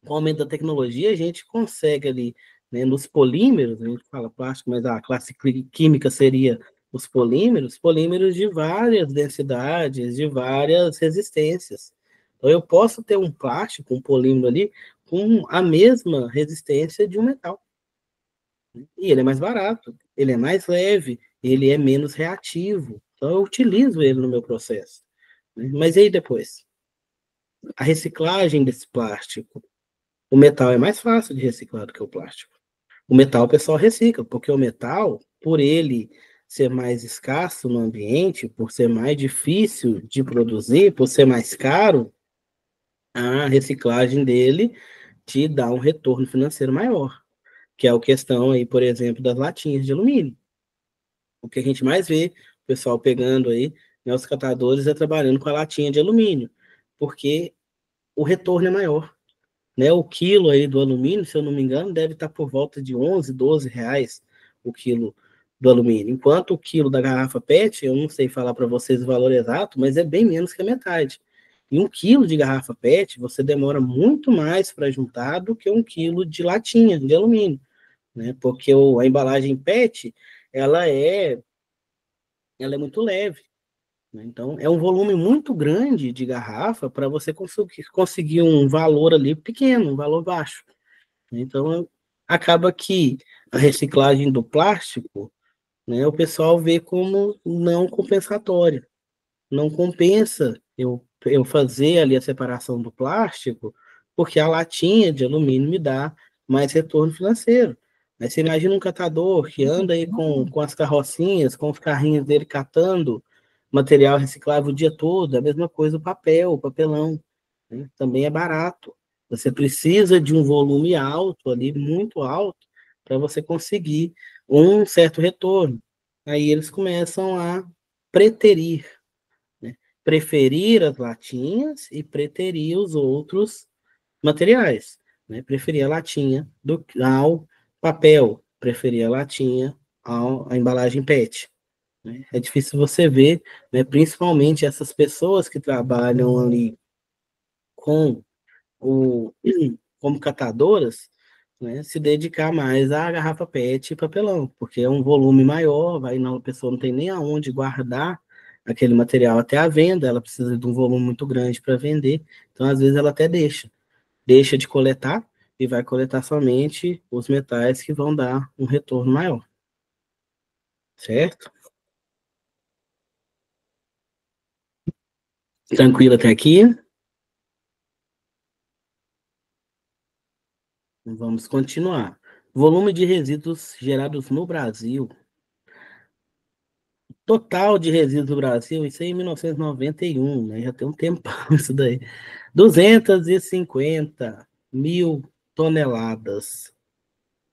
com o aumento da tecnologia, a gente consegue ali, né, nos polímeros, a gente fala plástico, mas a classe química seria os polímeros de várias densidades, de várias resistências. Então eu posso ter um plástico, um polímero ali, com a mesma resistência de um metal. E ele é mais barato, ele é mais leve, ele é menos reativo. Então eu utilizo ele no meu processo, né? Mas e aí depois? A reciclagem desse plástico. O metal é mais fácil de reciclar do que o plástico. O metal o pessoal recicla, porque o metal, por ele ser mais escasso no ambiente, por ser mais difícil de produzir, por ser mais caro, a reciclagem dele te dá um retorno financeiro maior, que é a questão aí, por exemplo, das latinhas de alumínio. O que a gente mais vê, o pessoal pegando aí, né, os catadores, é trabalhando com a latinha de alumínio, porque o retorno é maior. Né? O quilo aí do alumínio, se eu não me engano, deve estar por volta de 11, 12 reais o quilo do alumínio. Enquanto o quilo da garrafa PET, eu não sei falar para vocês o valor exato, mas é bem menos que a metade. E 1 quilo de garrafa PET, você demora muito mais para juntar do que 1 quilo de latinha de alumínio, né? Porque a embalagem PET, ela é ela é muito leve, né? Então, é um volume muito grande de garrafa para você conseguir um valor ali pequeno, um valor baixo. Então, acaba que a reciclagem do plástico, né, o pessoal vê como não compensatória. Não compensa eu fazer ali a separação do plástico, porque a latinha de alumínio me dá mais retorno financeiro. Mas você imagina um catador que anda aí com as carrocinhas, com os carrinhos dele catando material reciclável o dia todo, é a mesma coisa o papel, o papelão, né? Também é barato. Você precisa de um volume alto ali, muito alto, para você conseguir um certo retorno. Aí eles começam a preterir, né? Preferir as latinhas e preterir os outros materiais, né? Preferir a latinha ao papel, preferir a latinha à embalagem PET, né? É difícil você ver, né, principalmente essas pessoas que trabalham ali com o, como catadoras, né, se dedicar mais à garrafa PET e papelão, porque é um volume maior, a pessoa não tem nem aonde guardar aquele material até a venda, ela precisa de um volume muito grande para vender, então às vezes ela até deixa de coletar e vai coletar somente os metais que vão dar um retorno maior, certo? Tranquilo até aqui? Vamos continuar. Volume de resíduos gerados no Brasil. total de resíduos do Brasil, isso aí em 1991, né? Já tem um tempão isso daí. 250 mil toneladas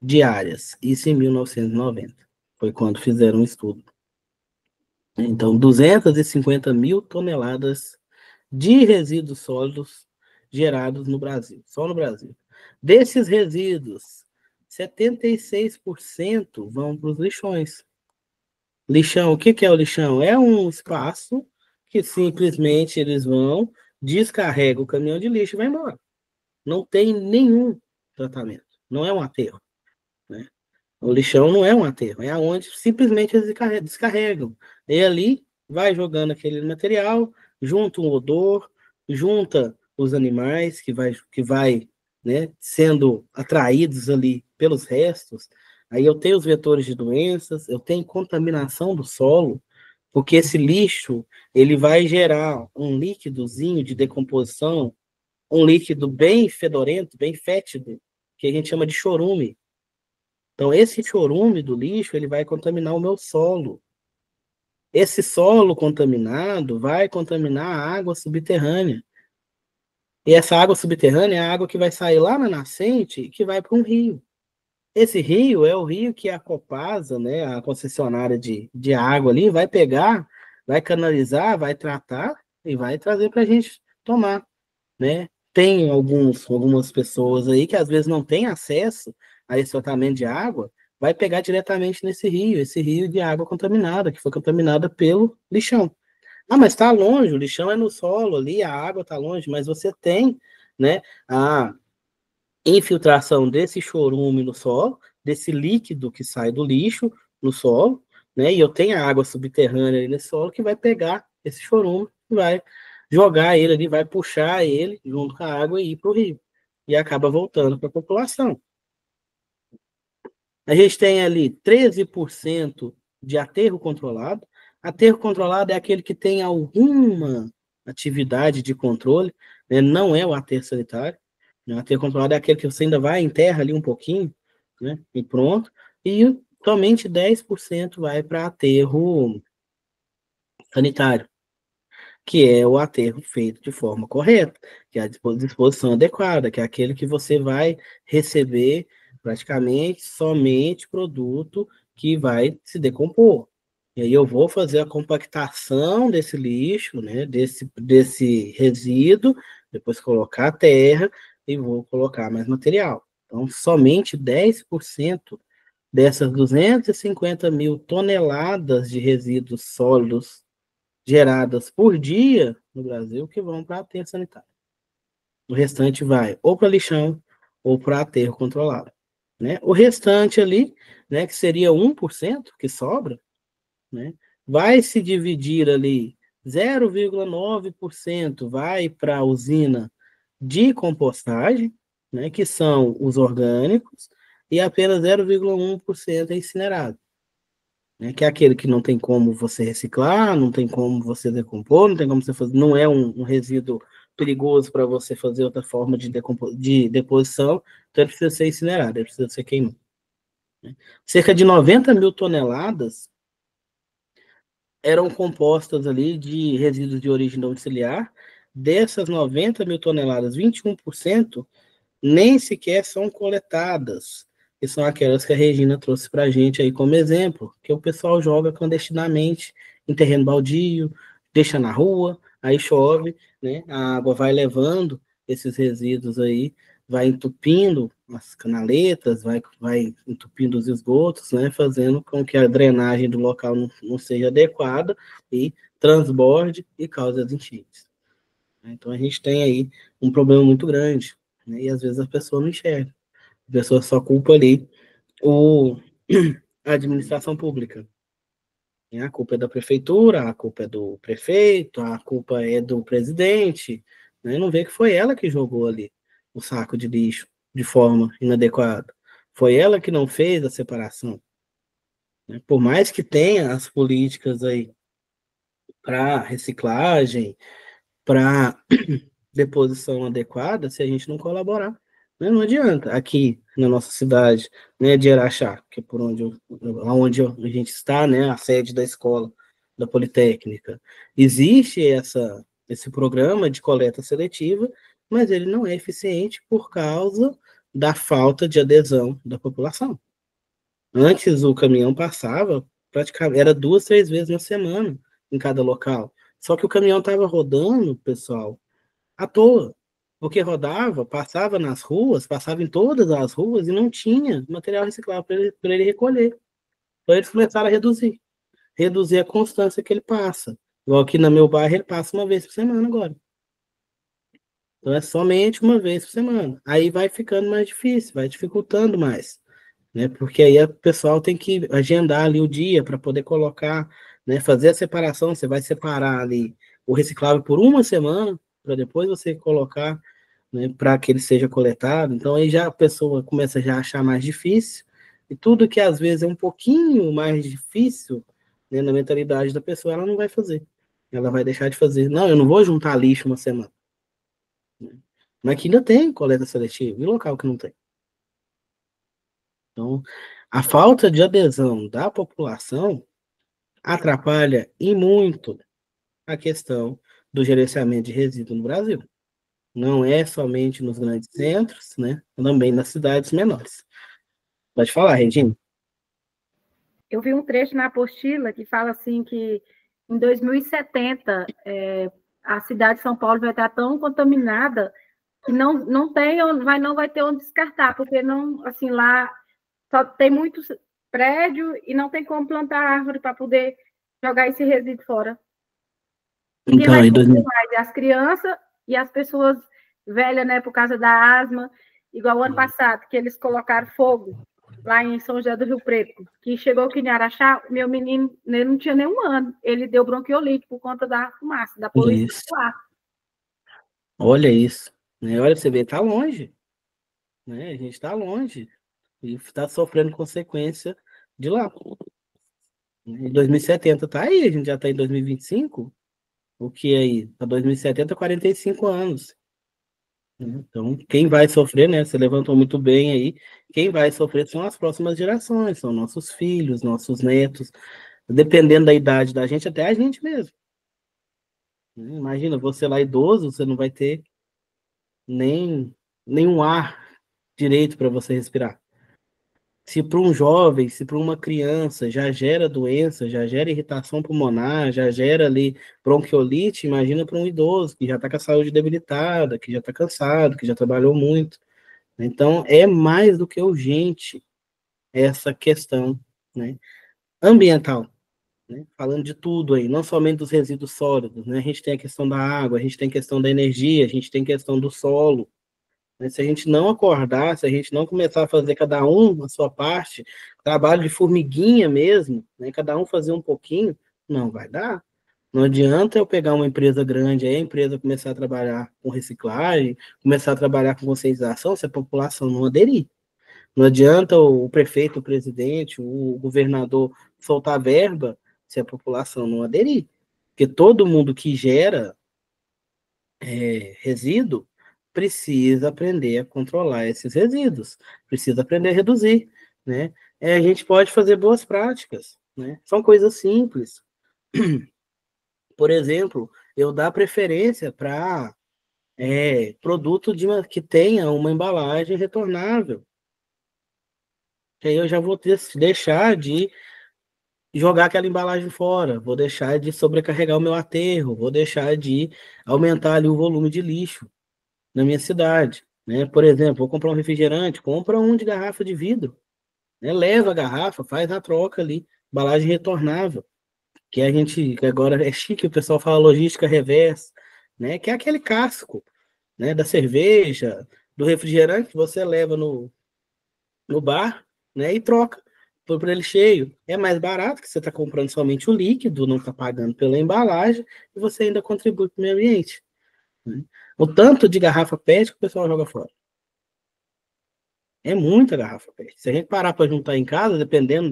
diárias, isso em 1990. Foi quando fizeram um estudo. Então, 250 mil toneladas de resíduos sólidos gerados no Brasil, só no Brasil. Desses resíduos, 76% vão para os lixões. Lixão, o que que é o lixão? É um espaço que simplesmente eles vão, descarregam o caminhão de lixo e vai embora. Não tem nenhum tratamento. Não é um aterro, né? O lixão não é um aterro, é onde simplesmente eles descarregam. E ali vai jogando aquele material, junta um odor, junta os animais que vai, né, sendo atraídos ali pelos restos. Aí eu tenho os vetores de doenças, eu tenho contaminação do solo, porque esse lixo ele vai gerar um líquidozinho de decomposição, um líquido bem fedorento, bem fétido, que a gente chama de chorume. Então, esse chorume do lixo, ele vai contaminar o meu solo. Esse solo contaminado vai contaminar a água subterrânea. E essa água subterrânea é a água que vai sair lá na nascente e que vai para um rio. Esse rio é o rio que a Copasa, né, a concessionária de água ali, vai pegar, vai canalizar, vai tratar e vai trazer para a gente tomar, né? Tem algumas pessoas aí que às vezes não têm acesso a esse tratamento de água, vai pegar diretamente nesse rio, esse rio de água contaminada, que foi contaminada pelo lixão. Ah, mas está longe, o lixão é no solo ali, a água está longe, mas você tem, né, a infiltração desse chorume no solo, desse líquido que sai do lixo no solo, né, e eu tenho a água subterrânea ali nesse solo que vai pegar esse chorume, vai jogar ele ali, vai puxar ele junto com a água e ir para o rio. E acaba voltando para a população. A gente tem ali 13% de aterro controlado. Aterro controlado é aquele que tem alguma atividade de controle, né? Não é o aterro sanitário. O aterro controlado é aquele que você ainda vai, enterra ali um pouquinho, né? E pronto. E somente 10% vai para aterro sanitário, que é o aterro feito de forma correta, que é a disposição adequada, que é aquele que você vai receber praticamente somente produto que vai se decompor. E aí eu vou fazer a compactação desse lixo, né, desse resíduo, depois colocar a terra e vou colocar mais material. Então, somente 10% dessas 250 mil toneladas de resíduos sólidos geradas por dia no Brasil que vão para aterro sanitário. O restante vai ou para lixão ou para aterro controlado, né? O restante ali, né, que seria 1% que sobra, né, vai se dividir ali 0,9% vai para a usina de compostagem, né, que são os orgânicos, e apenas 0,1% é incinerado, né, que é aquele que não tem como você reciclar, não tem como você decompor, não tem como você fazer, não é um resíduo perigoso para você fazer outra forma de deposição, então ele precisa ser incinerado, ele precisa ser queimado. Né? Cerca de 90 mil toneladas eram compostas ali de resíduos de origem domiciliar. Dessas 90 mil toneladas, 21% nem sequer são coletadas, que são aquelas que a Regina trouxe para a gente aí como exemplo, que o pessoal joga clandestinamente em terreno baldio, deixa na rua, aí chove, né? A água vai levando esses resíduos aí, vai entupindo as canaletas, vai entupindo os esgotos, né? Fazendo com que a drenagem do local não seja adequada e transborde e cause as enchentes. Então a gente tem aí um problema muito grande, né? E às vezes a pessoa não enxerga. A pessoa só culpa ali a administração pública. A culpa é da prefeitura, a culpa é do prefeito, a culpa é do presidente, né? Não vê que foi ela que jogou ali o saco de lixo de forma inadequada. Foi ela que não fez a separação. Né? Por mais que tenha as políticas aí para reciclagem, para deposição adequada, se a gente não colaborar, né? Não adianta. Aqui na nossa cidade, né, de Araxá, que é por onde a gente está, né, a sede da escola, da Politécnica. Existe esse programa de coleta seletiva, mas ele não é eficiente por causa da falta de adesão da população. Antes o caminhão passava, praticamente, era 2, 3 vezes na semana em cada local. Só que o caminhão estava rodando, pessoal, à toa. Porque rodava, passava nas ruas, passava em todas as ruas e não tinha material reciclável para ele recolher. Então eles começaram a reduzir a constância que ele passa. Igual aqui no meu bairro, ele passa uma vez por semana agora. Então é somente uma vez por semana. Aí vai ficando mais difícil, vai dificultando mais, né? Porque aí o pessoal tem que agendar ali o dia para poder colocar, né? Fazer a separação. Você vai separar ali o reciclável por uma semana, para depois você colocar, né, para que ele seja coletado. Então aí já a pessoa começa já a achar mais difícil, e tudo que às vezes é um pouquinho mais difícil, né, na mentalidade da pessoa, ela não vai fazer. Ela vai deixar de fazer. Não, eu não vou juntar lixo uma semana. Mas que ainda tem coleta seletiva, e local que não tem. Então, a falta de adesão da população atrapalha e muito a questão do gerenciamento de resíduos no Brasil. Não é somente nos grandes centros, né? Também nas cidades menores. Pode falar, Regina. Eu vi um trecho na apostila que fala assim que em 2070 a cidade de São Paulo vai estar tão contaminada que não vai ter onde descartar, porque não, assim, lá só tem muitos prédios e não tem como plantar árvore para poder jogar esse resíduo fora. E quem vai sofrer mais é as crianças e as pessoas velhas, né, por causa da asma, igual o ano passado, que eles colocaram fogo lá em São José do Rio Preto, que chegou aqui em Araxá, meu menino, ele não tinha nenhum ano, ele deu bronquiolite por conta da fumaça, da poluição do ar. Olha isso, né? Olha, você vê, tá longe, né? A gente está longe e está sofrendo consequência de lá. Em 2070 tá aí, a gente já está em 2025, o que aí? Para 2070, 45 anos. Então, quem vai sofrer, né? Você levantou muito bem aí. Quem vai sofrer são as próximas gerações, são nossos filhos, nossos netos, dependendo da idade da gente, até a gente mesmo. Imagina, você lá idoso, você não vai ter nenhum ar direito para você respirar. Se para um jovem, se para uma criança já gera doença, já gera irritação pulmonar, já gera ali bronquiolite, imagina para um idoso que já está com a saúde debilitada, que já está cansado, que já trabalhou muito. Então, é mais do que urgente essa questão, né, ambiental, né, falando de tudo aí, não somente dos resíduos sólidos, né, a gente tem a questão da água, a gente tem a questão da energia, a gente tem a questão do solo, né, se a gente não acordar, se a gente não começar a fazer cada um a sua parte, trabalho de formiguinha mesmo, né, cada um fazer um pouquinho, não vai dar. Não adianta eu pegar uma empresa grande, aí a empresa começar a trabalhar com reciclagem, começar a trabalhar com conscientização, se a população não aderir. Não adianta o prefeito, o presidente, o governador soltar verba se a população não aderir. Porque todo mundo que gera resíduo precisa aprender a controlar esses resíduos, precisa aprender a reduzir, né? A gente pode fazer boas práticas, né? São coisas simples. Por exemplo, eu dar preferência para produto que tenha uma embalagem retornável. Que aí eu já vou deixar de jogar aquela embalagem fora, vou deixar de sobrecarregar o meu aterro, vou deixar de aumentar ali o volume de lixo na minha cidade, né? Por exemplo, vou comprar um refrigerante, compra um de garrafa de vidro, né? Leva a garrafa, faz a troca ali, embalagem retornável, que que agora é chique, o pessoal fala logística reversa, né? Que é aquele casco, né? Da cerveja, do refrigerante que você leva no bar, né? E troca por ele cheio. É mais barato, que você está comprando somente o líquido, não está pagando pela embalagem, e você ainda contribui para o meio ambiente. Né? O tanto de garrafa PET que o pessoal joga fora. É muita garrafa PET. Se a gente parar para juntar em casa, dependendo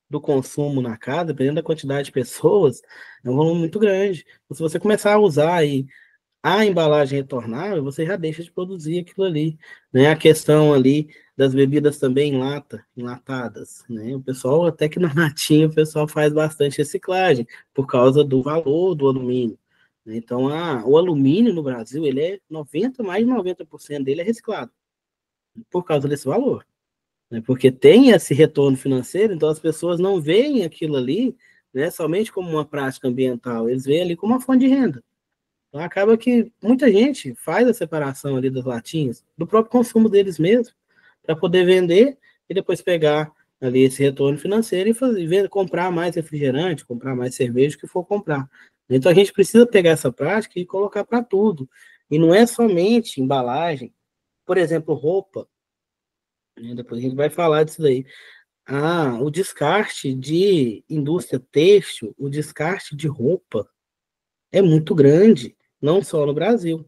do consumo na casa, dependendo da quantidade de pessoas, é um volume muito grande. Então, se você começar a usar aí a embalagem retornável, você já deixa de produzir aquilo ali, né? A questão ali das bebidas também em lata, enlatadas, né? O pessoal, até que na latinha, o pessoal faz bastante reciclagem, por causa do valor do alumínio. Então, o alumínio no Brasil, ele é 90, mais de 90% dele é reciclado, por causa desse valor, né? Porque tem esse retorno financeiro, então as pessoas não veem aquilo ali, né, somente como uma prática ambiental, eles veem ali como uma fonte de renda. Então acaba que muita gente faz a separação ali das latinhas, do próprio consumo deles mesmos, para poder vender e depois pegar ali esse retorno financeiro e fazer, comprar mais refrigerante, comprar mais cerveja, o que for comprar. Então a gente precisa pegar essa prática e colocar para tudo. E não é somente embalagem, por exemplo, roupa, né? Depois a gente vai falar disso daí. O descarte de indústria têxtil, o descarte de roupa é muito grande, não só no Brasil,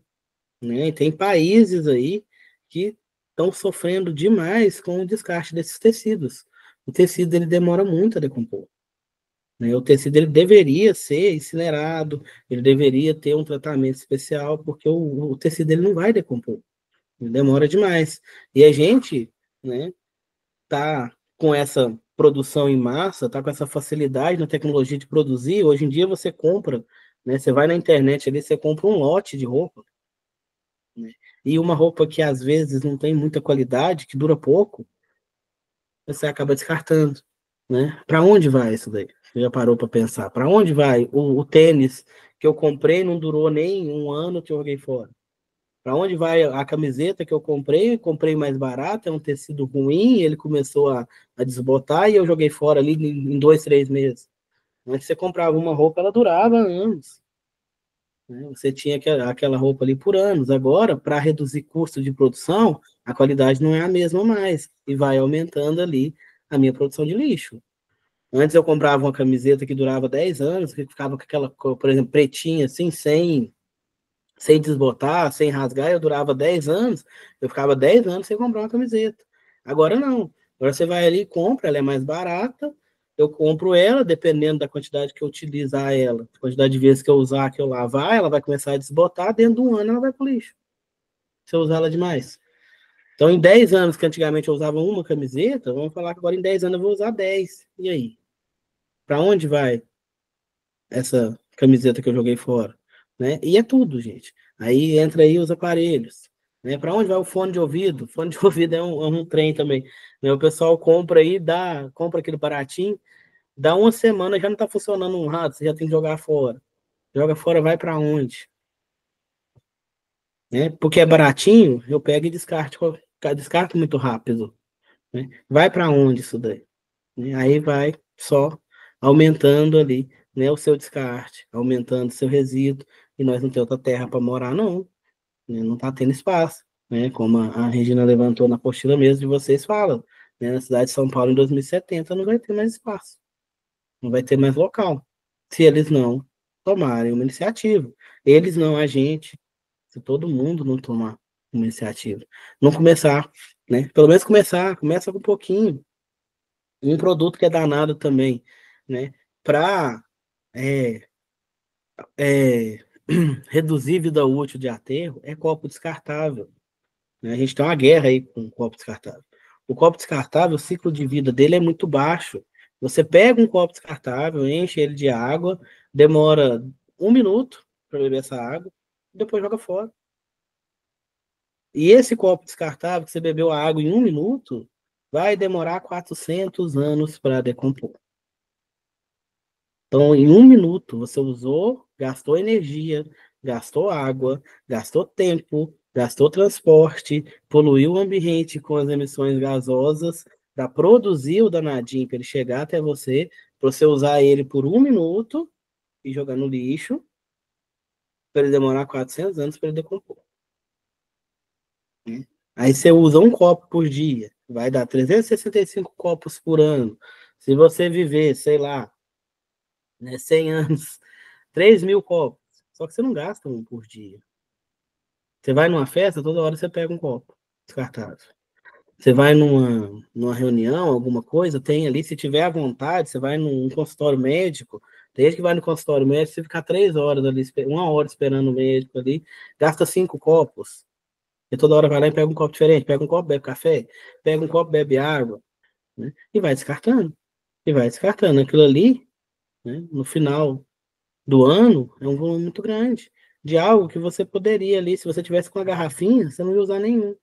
né? E tem países aí que estão sofrendo demais com o descarte desses tecidos. O tecido ele demora muito a decompor, né? O tecido ele deveria ser incinerado, ele deveria ter um tratamento especial, porque o tecido ele não vai decompor, ele demora demais. E a gente, né, tá com essa produção em massa, tá com essa facilidade na tecnologia de produzir. Hoje em dia você compra, né? Você vai na internet ali, você compra um lote de roupa, né? E uma roupa que às vezes não tem muita qualidade, que dura pouco, você acaba descartando, né? Para onde vai isso daí? Você já parou para pensar? Para onde vai o tênis que eu comprei, não durou nem um ano, que eu joguei fora? Para onde vai a camiseta que eu comprei? Comprei mais barato, é um tecido ruim, ele começou a desbotar e eu joguei fora ali em 2, 3 meses. Antes você comprava uma roupa, ela durava anos, né? Você tinha aquela roupa ali por anos. Agora, para reduzir custo de produção, a qualidade não é a mesma mais. E vai aumentando ali a minha produção de lixo. Antes eu comprava uma camiseta que durava 10 anos, que ficava com aquela cor, por exemplo, pretinha, assim, sem desbotar, sem rasgar, eu durava 10 anos, eu ficava 10 anos sem comprar uma camiseta. Agora não. Agora você vai ali e compra, ela é mais barata, eu compro ela, dependendo da quantidade que eu utilizar ela, a quantidade de vezes que eu usar, que eu lavar, ela vai começar a desbotar, dentro de um ano ela vai pro lixo, se eu usar ela demais. Então, em 10 anos, que antigamente eu usava uma camiseta, vamos falar que agora em 10 anos eu vou usar 10. E aí? Para onde vai essa camiseta que eu joguei fora, né? E é tudo, gente. Aí entra aí os aparelhos, né? Para onde vai o fone de ouvido? Fone de ouvido é um trem também, né? O pessoal compra aí, compra aquele baratinho, dá uma semana já não está funcionando um rato, você já tem que jogar fora. Joga fora, vai para onde? Né? Porque é baratinho, eu pego e descarto muito rápido, né? Vai para onde isso daí? Né? Aí vai só aumentando ali, né, o seu descarte, aumentando o seu resíduo, e nós não temos outra terra para morar, não, né? Não está tendo espaço, né? Como a Regina levantou na apostila mesmo de vocês falam, né? Na cidade de São Paulo em 2070 não vai ter mais espaço, não vai ter mais local, se eles não tomarem uma iniciativa. Eles não, a gente, se todo mundo não tomar uma iniciativa, não começar, né? Pelo menos começa com um pouquinho, um produto que é danado também, né? Para é, reduzir vida útil de aterro, é copo descartável, né? A gente tem uma guerra aí com o copo descartável. O copo descartável, o ciclo de vida dele é muito baixo. Você pega um copo descartável, enche ele de água, demora 1 minuto para beber essa água, e depois joga fora. E esse copo descartável, que você bebeu a água em 1 minuto, vai demorar 400 anos para decompor. Então, em 1 minuto, você usou, gastou energia, gastou água, gastou tempo, gastou transporte, poluiu o ambiente com as emissões gasosas para produzir o danadinho para ele chegar até você, para você usar ele por 1 minuto e jogar no lixo, para ele demorar 400 anos para ele decompor, né? Aí você usa um copo por dia, vai dar 365 copos por ano. Se você viver, sei lá, né, 100 anos, 3.000 copos. Só que você não gasta um por dia. Você vai numa festa, toda hora você pega um copo descartável. Você vai numa reunião, alguma coisa, tem ali, se tiver à vontade, você vai num consultório médico, Tem gente que vai no consultório médico, você ficar 3 horas ali, 1 hora esperando o médico ali, gasta 5 copos. E toda hora vai lá e pega um copo diferente, pega um copo, bebe café, pega um copo, bebe água, né? E vai descartando. E vai descartando. Aquilo ali, né, no final do ano, é um volume muito grande. De algo que você poderia ali, se você tivesse com a garrafinha, você não ia usar nenhum.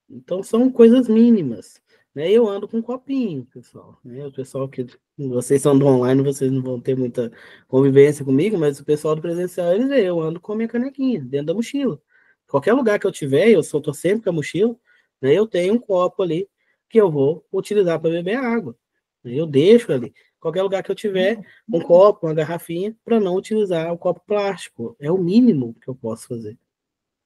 Então são coisas mínimas, né? Eu ando com um copinho, pessoal, né? O pessoal que vocês são do online, vocês não vão ter muita convivência comigo, mas o pessoal do presencial, eles veem, eu ando com a minha canequinha dentro da mochila. Qualquer lugar que eu tiver, tô sempre com a mochila, né? Eu tenho um copo ali que eu vou utilizar para beber água. Eu deixo ali. Qualquer lugar que eu tiver, um copo, uma garrafinha, para não utilizar o copo plástico. É o mínimo que eu posso fazer.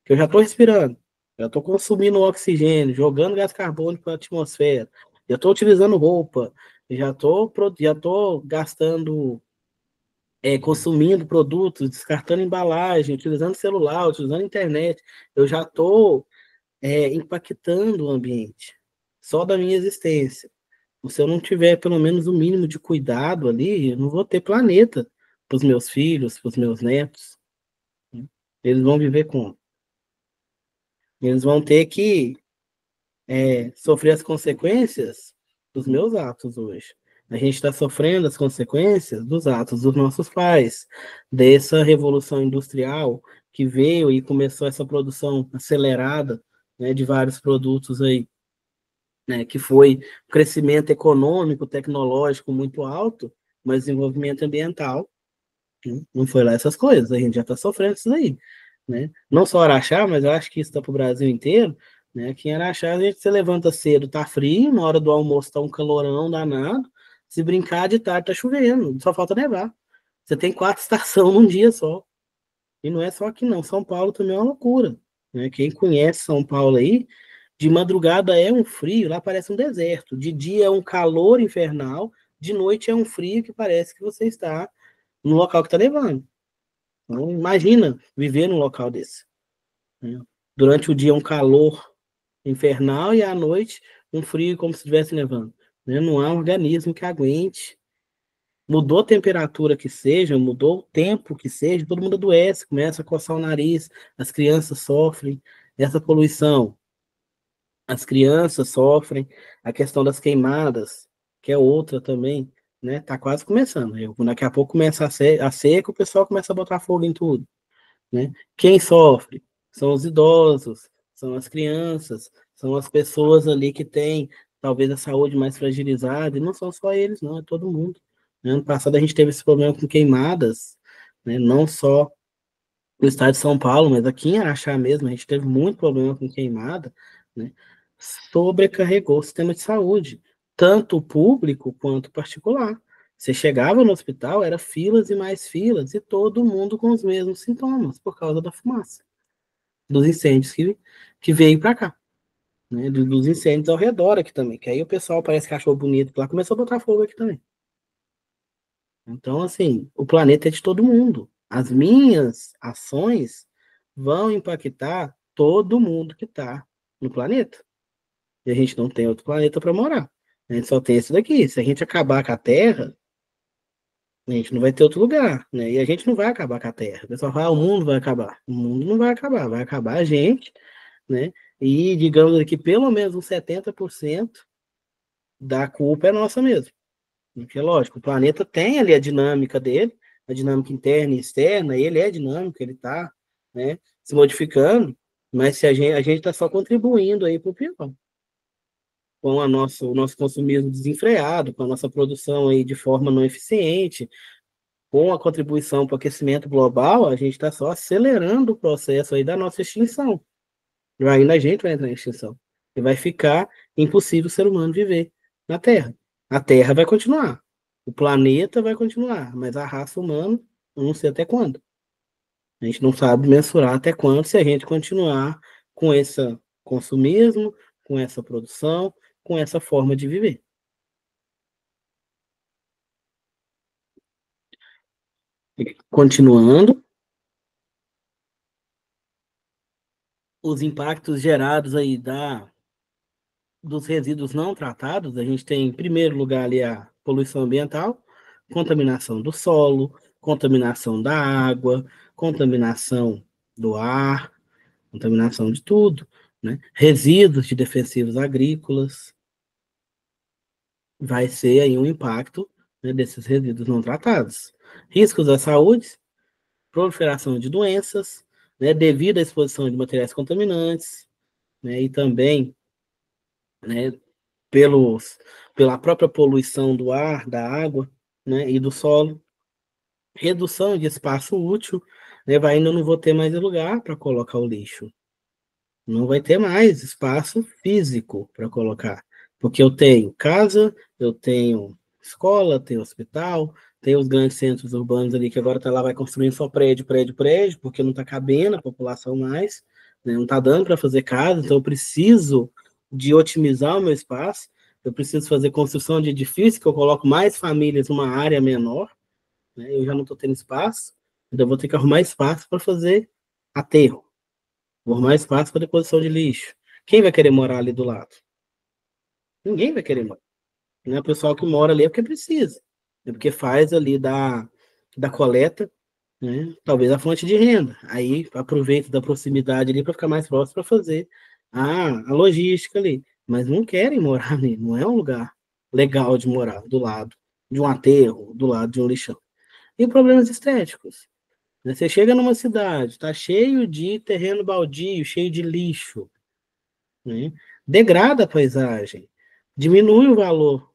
Que eu já estou respirando, já estou consumindo oxigênio, jogando gás carbônico para a atmosfera, já estou utilizando roupa, já tô gastando, consumindo produtos, descartando embalagem, utilizando celular, utilizando internet, eu já estou impactando o ambiente, só da minha existência. Se eu não tiver pelo menos o mínimo de cuidado ali, eu não vou ter planeta para os meus filhos, para os meus netos. Eles vão viver como? Eles vão ter que sofrer as consequências dos meus atos hoje. A gente está sofrendo as consequências dos atos dos nossos pais, dessa revolução industrial que veio e começou essa produção acelerada, né, de vários produtos aí, né, que foi um crescimento econômico, tecnológico muito alto, mas desenvolvimento ambiental, né, não foi lá essas coisas. A gente já está sofrendo isso aí, né? Não só Araxá, mas eu acho que isso está para o Brasil inteiro, né? Aqui em Araxá, a gente se levanta cedo, tá frio, na hora do almoço tá um calorão danado, se brincar de tarde tá chovendo, só falta nevar. Você tem 4 estações num dia só. E não é só aqui não, São Paulo também é uma loucura, né? Quem conhece São Paulo aí, de madrugada é um frio, lá parece um deserto, de dia é um calor infernal, de noite é um frio que parece que você está no local que está nevando. Então, imagina viver num local desse, né? Durante o dia um calor infernal e à noite um frio como se estivesse nevando, né? Não há um organismo que aguente. Mudou a temperatura que seja, mudou o tempo que seja, todo mundo adoece, começa a coçar o nariz, as crianças sofrem essa poluição, as crianças sofrem a questão das queimadas, que é outra também, né? Tá quase começando. Daqui a pouco começa a seca, o pessoal começa a botar fogo em tudo, né? Quem sofre são os idosos, são as crianças, são as pessoas ali que têm talvez a saúde mais fragilizada, e não são só eles, não, é todo mundo. Ano passado a gente teve esse problema com queimadas, né? Não só no estado de São Paulo, mas aqui em Araxá mesmo, a gente teve muito problema com queimada, né? Sobrecarregou o sistema de saúde, tanto o público quanto o particular. Você chegava no hospital, era filas e mais filas, e todo mundo com os mesmos sintomas, por causa da fumaça, dos incêndios que veio para cá, né? Dos incêndios ao redor aqui também, que aí o pessoal parece que achou bonito, lá começou a botar fogo aqui também. Então, assim, o planeta é de todo mundo. As minhas ações vão impactar todo mundo que está no planeta. E a gente não tem outro planeta para morar. A gente só tem esse daqui. Se a gente acabar com a Terra, a gente não vai ter outro lugar, né? E a gente não vai acabar com a Terra. O pessoal fala, o mundo vai acabar. O mundo não vai acabar a gente, né? E digamos que pelo menos uns 70% da culpa é nossa mesmo. Porque, lógico, o planeta tem ali a dinâmica dele, a dinâmica interna e externa, ele é dinâmico, ele está, né, se modificando, mas se a gente está só contribuindo aí para o pior, com o nosso consumismo desenfreado, com a nossa produção aí de forma não eficiente, com a contribuição para o aquecimento global, a gente está só acelerando o processo aí da nossa extinção. E ainda a gente vai entrar em extinção. E vai ficar impossível o ser humano viver na Terra. A Terra vai continuar. O planeta vai continuar, mas a raça humana, eu não sei até quando. A gente não sabe mensurar até quando se a gente continuar com esse consumismo, com essa produção, com essa forma de viver. E continuando, os impactos gerados aí dos resíduos não tratados, a gente tem, em primeiro lugar, ali a poluição ambiental, contaminação do solo, contaminação da água, contaminação do ar, contaminação de tudo, né? Resíduos de defensivos agrícolas, vai ser aí um impacto, né, desses resíduos não tratados. Riscos à saúde, proliferação de doenças, né, devido à exposição de materiais contaminantes, né, e também, né, pela própria poluição do ar, da água, né, e do solo. Redução de espaço útil, né, vai ainda não vou ter mais lugar para colocar o lixo. Não vai ter mais espaço físico para colocar. Porque eu tenho casa, eu tenho escola, tenho hospital, tenho os grandes centros urbanos ali que agora tá lá, vai construindo só prédio, prédio, prédio, porque não está cabendo a população mais, né? Não está dando para fazer casa, então eu preciso de otimizar o meu espaço, eu preciso fazer construção de edifício, que eu coloco mais famílias numa área menor, né? Eu já não estou tendo espaço, então eu vou ter que arrumar espaço para fazer aterro, vou arrumar espaço para deposição de lixo. Quem vai querer morar ali do lado? Ninguém vai querer morar. Né? O pessoal que mora ali é porque precisa, é porque faz ali da coleta, né? Talvez a fonte de renda. Aí aproveita da proximidade ali para ficar mais próximo para fazer a logística ali. Mas não querem morar ali, não é um lugar legal de morar do lado de um aterro, do lado de um lixão. E problemas estéticos. Né? Você chega numa cidade, está cheio de terreno baldio, cheio de lixo, né? Degrada a paisagem, diminui o valor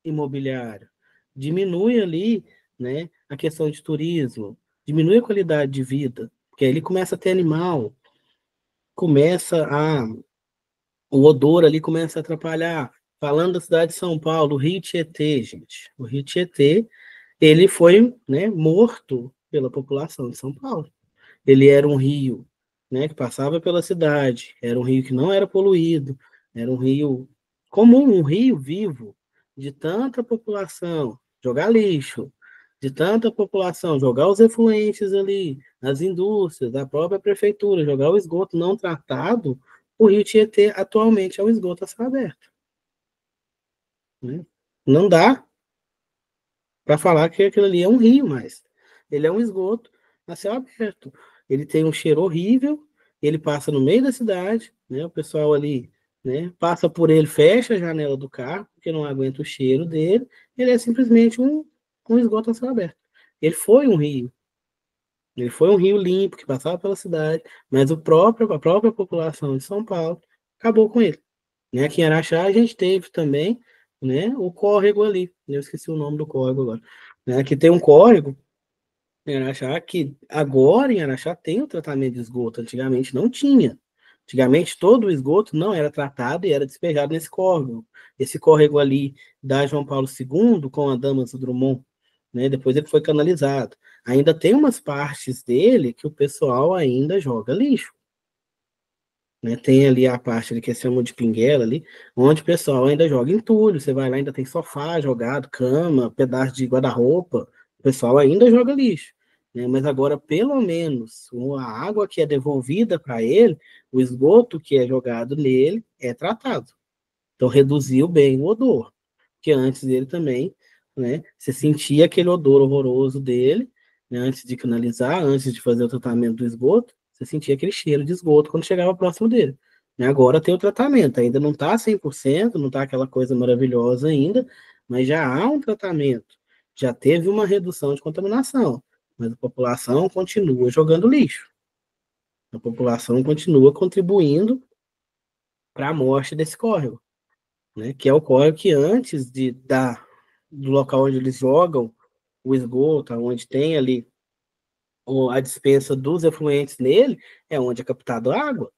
imobiliário, diminui ali, né, a questão de turismo, diminui a qualidade de vida, porque aí ele começa a ter animal, começa a o odor ali começa a atrapalhar. Falando da cidade de São Paulo, o Rio Tietê, gente, o Rio Tietê, ele foi, né, morto pela população de São Paulo. Ele era um rio, né, que passava pela cidade, era um rio que não era poluído, era um rio comum, um rio vivo, de tanta população jogar lixo, de tanta população jogar os efluentes ali, as indústrias, a própria prefeitura, jogar o esgoto não tratado, o rio Tietê atualmente é um esgoto a céu aberto. Né? Não dá para falar que aquilo ali é um rio mais. Ele é um esgoto a céu aberto. Ele tem um cheiro horrível, ele passa no meio da cidade, né? O pessoal ali, né, passa por ele, fecha a janela do carro, porque não aguenta o cheiro dele. Ele é simplesmente um esgoto a céu aberto. Ele foi um rio. Ele foi um rio limpo que passava pela cidade, mas a própria população de São Paulo acabou com ele. Né? Aqui em Araxá a gente teve também, né, o córrego ali. Eu esqueci o nome do córrego agora. Né? Aqui tem um córrego em Araxá que agora em Araxá tem o tratamento de esgoto. Antigamente não tinha. Antigamente todo o esgoto não era tratado e era despejado nesse córrego. Esse córrego ali da João Paulo II com a Damas do Drummond, né? Depois ele foi canalizado. Ainda tem umas partes dele que o pessoal ainda joga lixo. Né? Tem ali a parte ali que eles chamam de pinguela ali, onde o pessoal ainda joga entulho. Você vai lá, ainda tem sofá jogado, cama, pedaço de guarda-roupa. O pessoal ainda joga lixo. Né? Mas agora, pelo menos, a água que é devolvida para ele, o esgoto que é jogado nele, é tratado. Então, reduziu bem o odor. Porque antes dele também, né, você sentia aquele odor horroroso dele, né, antes de canalizar, antes de fazer o tratamento do esgoto, você sentia aquele cheiro de esgoto quando chegava próximo dele. Né, agora tem o tratamento, ainda não está 100%, não está aquela coisa maravilhosa ainda, mas já há um tratamento, já teve uma redução de contaminação, mas a população continua jogando lixo. A população continua contribuindo para a morte desse córrego. Né, que é o córrego que antes do local onde eles jogam o esgoto, onde tem ali a dispensa dos efluentes nele, é onde é captado a água.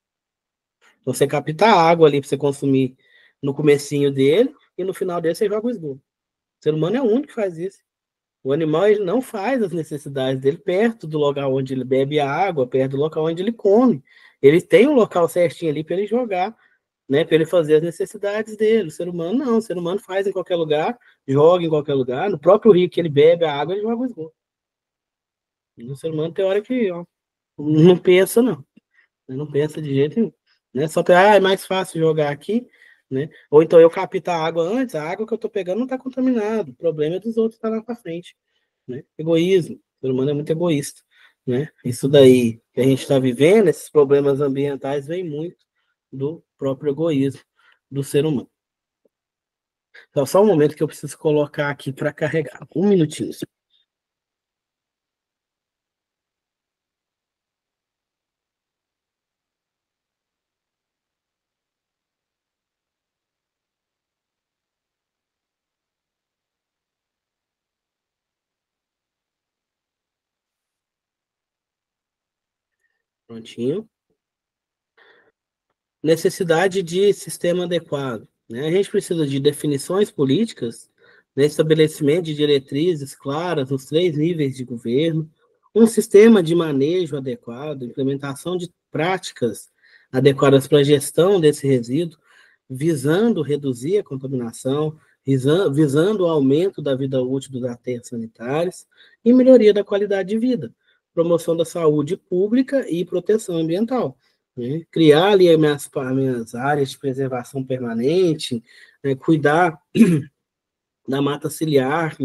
Então você capta a água ali para você consumir no comecinho dele e no final dele você joga o esgoto. O ser humano é o único que faz isso. O animal ele não faz as necessidades dele perto do local onde ele bebe a água, perto do local onde ele come. Ele tem um local certinho ali para ele jogar, né, para ele fazer as necessidades dele. O ser humano não, o ser humano faz em qualquer lugar, joga em qualquer lugar, no próprio rio que ele bebe a água, ele joga o esgoto. E o ser humano tem hora que ó, não pensa, não. Não pensa de jeito nenhum. Né? Só que é mais fácil jogar aqui, né? Ou então eu capto a água antes, a água que eu estou pegando não está contaminada, o problema é dos outros que está lá para frente, né? Egoísmo, o ser humano é muito egoísta, né? Isso daí que a gente está vivendo, esses problemas ambientais, vem muito do próprio egoísmo do ser humano. Então, só um momento que eu preciso colocar aqui para carregar. Um minutinho. Prontinho. Necessidade de sistema adequado, né? A gente precisa de definições políticas, né, estabelecimento de diretrizes claras nos três níveis de governo, um sistema de manejo adequado, implementação de práticas adequadas para a gestão desse resíduo, visando reduzir a contaminação, visando o aumento da vida útil dos aterros sanitários e melhoria da qualidade de vida, promoção da saúde pública e proteção ambiental, né? Criar ali as minhas áreas de preservação permanente, né? Cuidar da mata ciliar